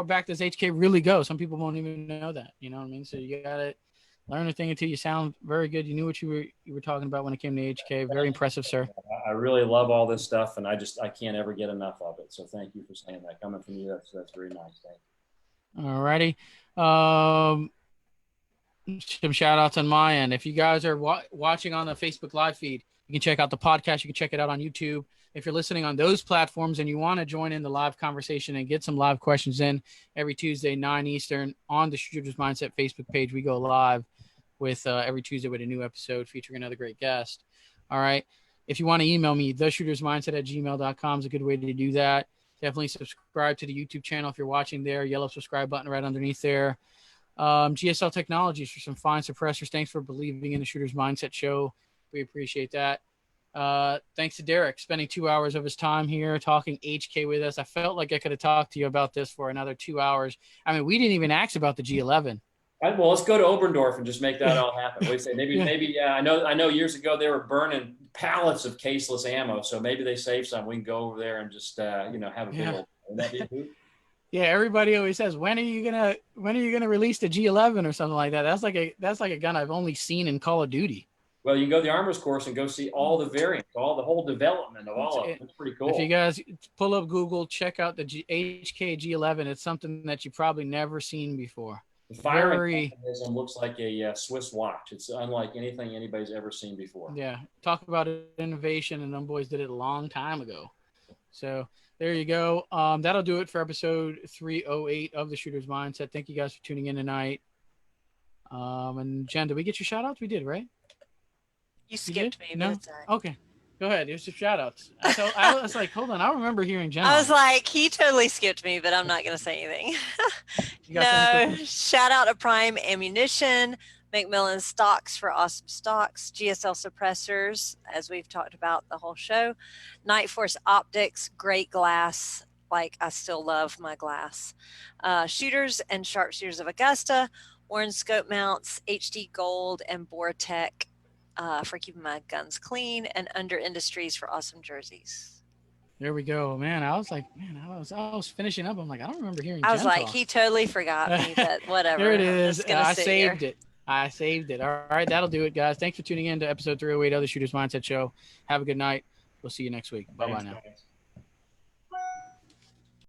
back does HK really go? Some people won't even know that. You know what I mean? So you got to learn a thing or two. You sound very good. You knew what you were talking about when it came to HK. Very impressive, sir. I really love all this stuff, and I can't ever get enough of it. So thank you for saying that. Coming from you, that's very nice. Thank you. All righty. Some shout outs on my end. If you guys are watching on the Facebook live feed, you can check out the podcast. You can check it out on YouTube. If you're listening on those platforms and you want to join in the live conversation and get some live questions in every Tuesday, 9 Eastern on the Shooter's Mindset Facebook page, we go live with every Tuesday with a new episode featuring another great guest. All right. If you want to email me, theshootersmindset@gmail.com is a good way to do that. Definitely subscribe to the YouTube channel if you're watching there. Yellow subscribe button right underneath there. GSL Technologies for some fine suppressors. Thanks for believing in the Shooter's Mindset show. We appreciate that. Thanks to Derek spending 2 hours of his time here talking HK with us. I felt like I could have talked to you about this for another 2 hours. I mean, we didn't even ask about the G11. All right, well, let's go to Oberndorf and just make that all happen. What do you say? Maybe. I know. Years ago they were burning pallets of caseless ammo, so maybe they saved some. We can go over there and just have a big old. Would that be a hoot? Yeah, everybody always says, when are you gonna release the G11 or something like that? That's like a gun I've only seen in Call of Duty. Well, you can go to the Armor's course and go see all the variants, the whole development of all of them. It's pretty cool. If you guys pull up Google, check out the HK G11. It's something that you probably never seen before. The firing mechanism looks like a Swiss watch. It's unlike anything anybody's ever seen before. Yeah, talk about innovation, and them boys did it a long time ago. So there you go. That'll do it for episode 308 of the Shooter's Mindset. Thank you guys for tuning in tonight. And Jen, did we get your shout outs? We did, right? You skipped me. No? Okay. Go ahead. Here's some shout outs. So I was like, hold on. I remember hearing Jen. I was like, he totally skipped me, but I'm not going to say anything. No, shout out to Prime Ammunition, McMillan Stocks for awesome stocks, GSL Suppressors, as we've talked about the whole show, Night Force Optics, great glass. Like, I still love my glass. Shooters and Sharpshooters of Augusta, Warren Scope Mounts, HD Gold, and Boratech for keeping my guns clean, and Under Industries for awesome jerseys. There we go, man. I was like, I was finishing up. I'm like, I don't remember hearing. I was Jen like, talk. He totally forgot me, but whatever. There it is. I saved it. I saved it. All right, that'll do it, guys. Thanks for tuning in to episode 308 of the Shooter's Mindset Show. Have a good night. We'll see you next week. Bye-bye now. Thanks.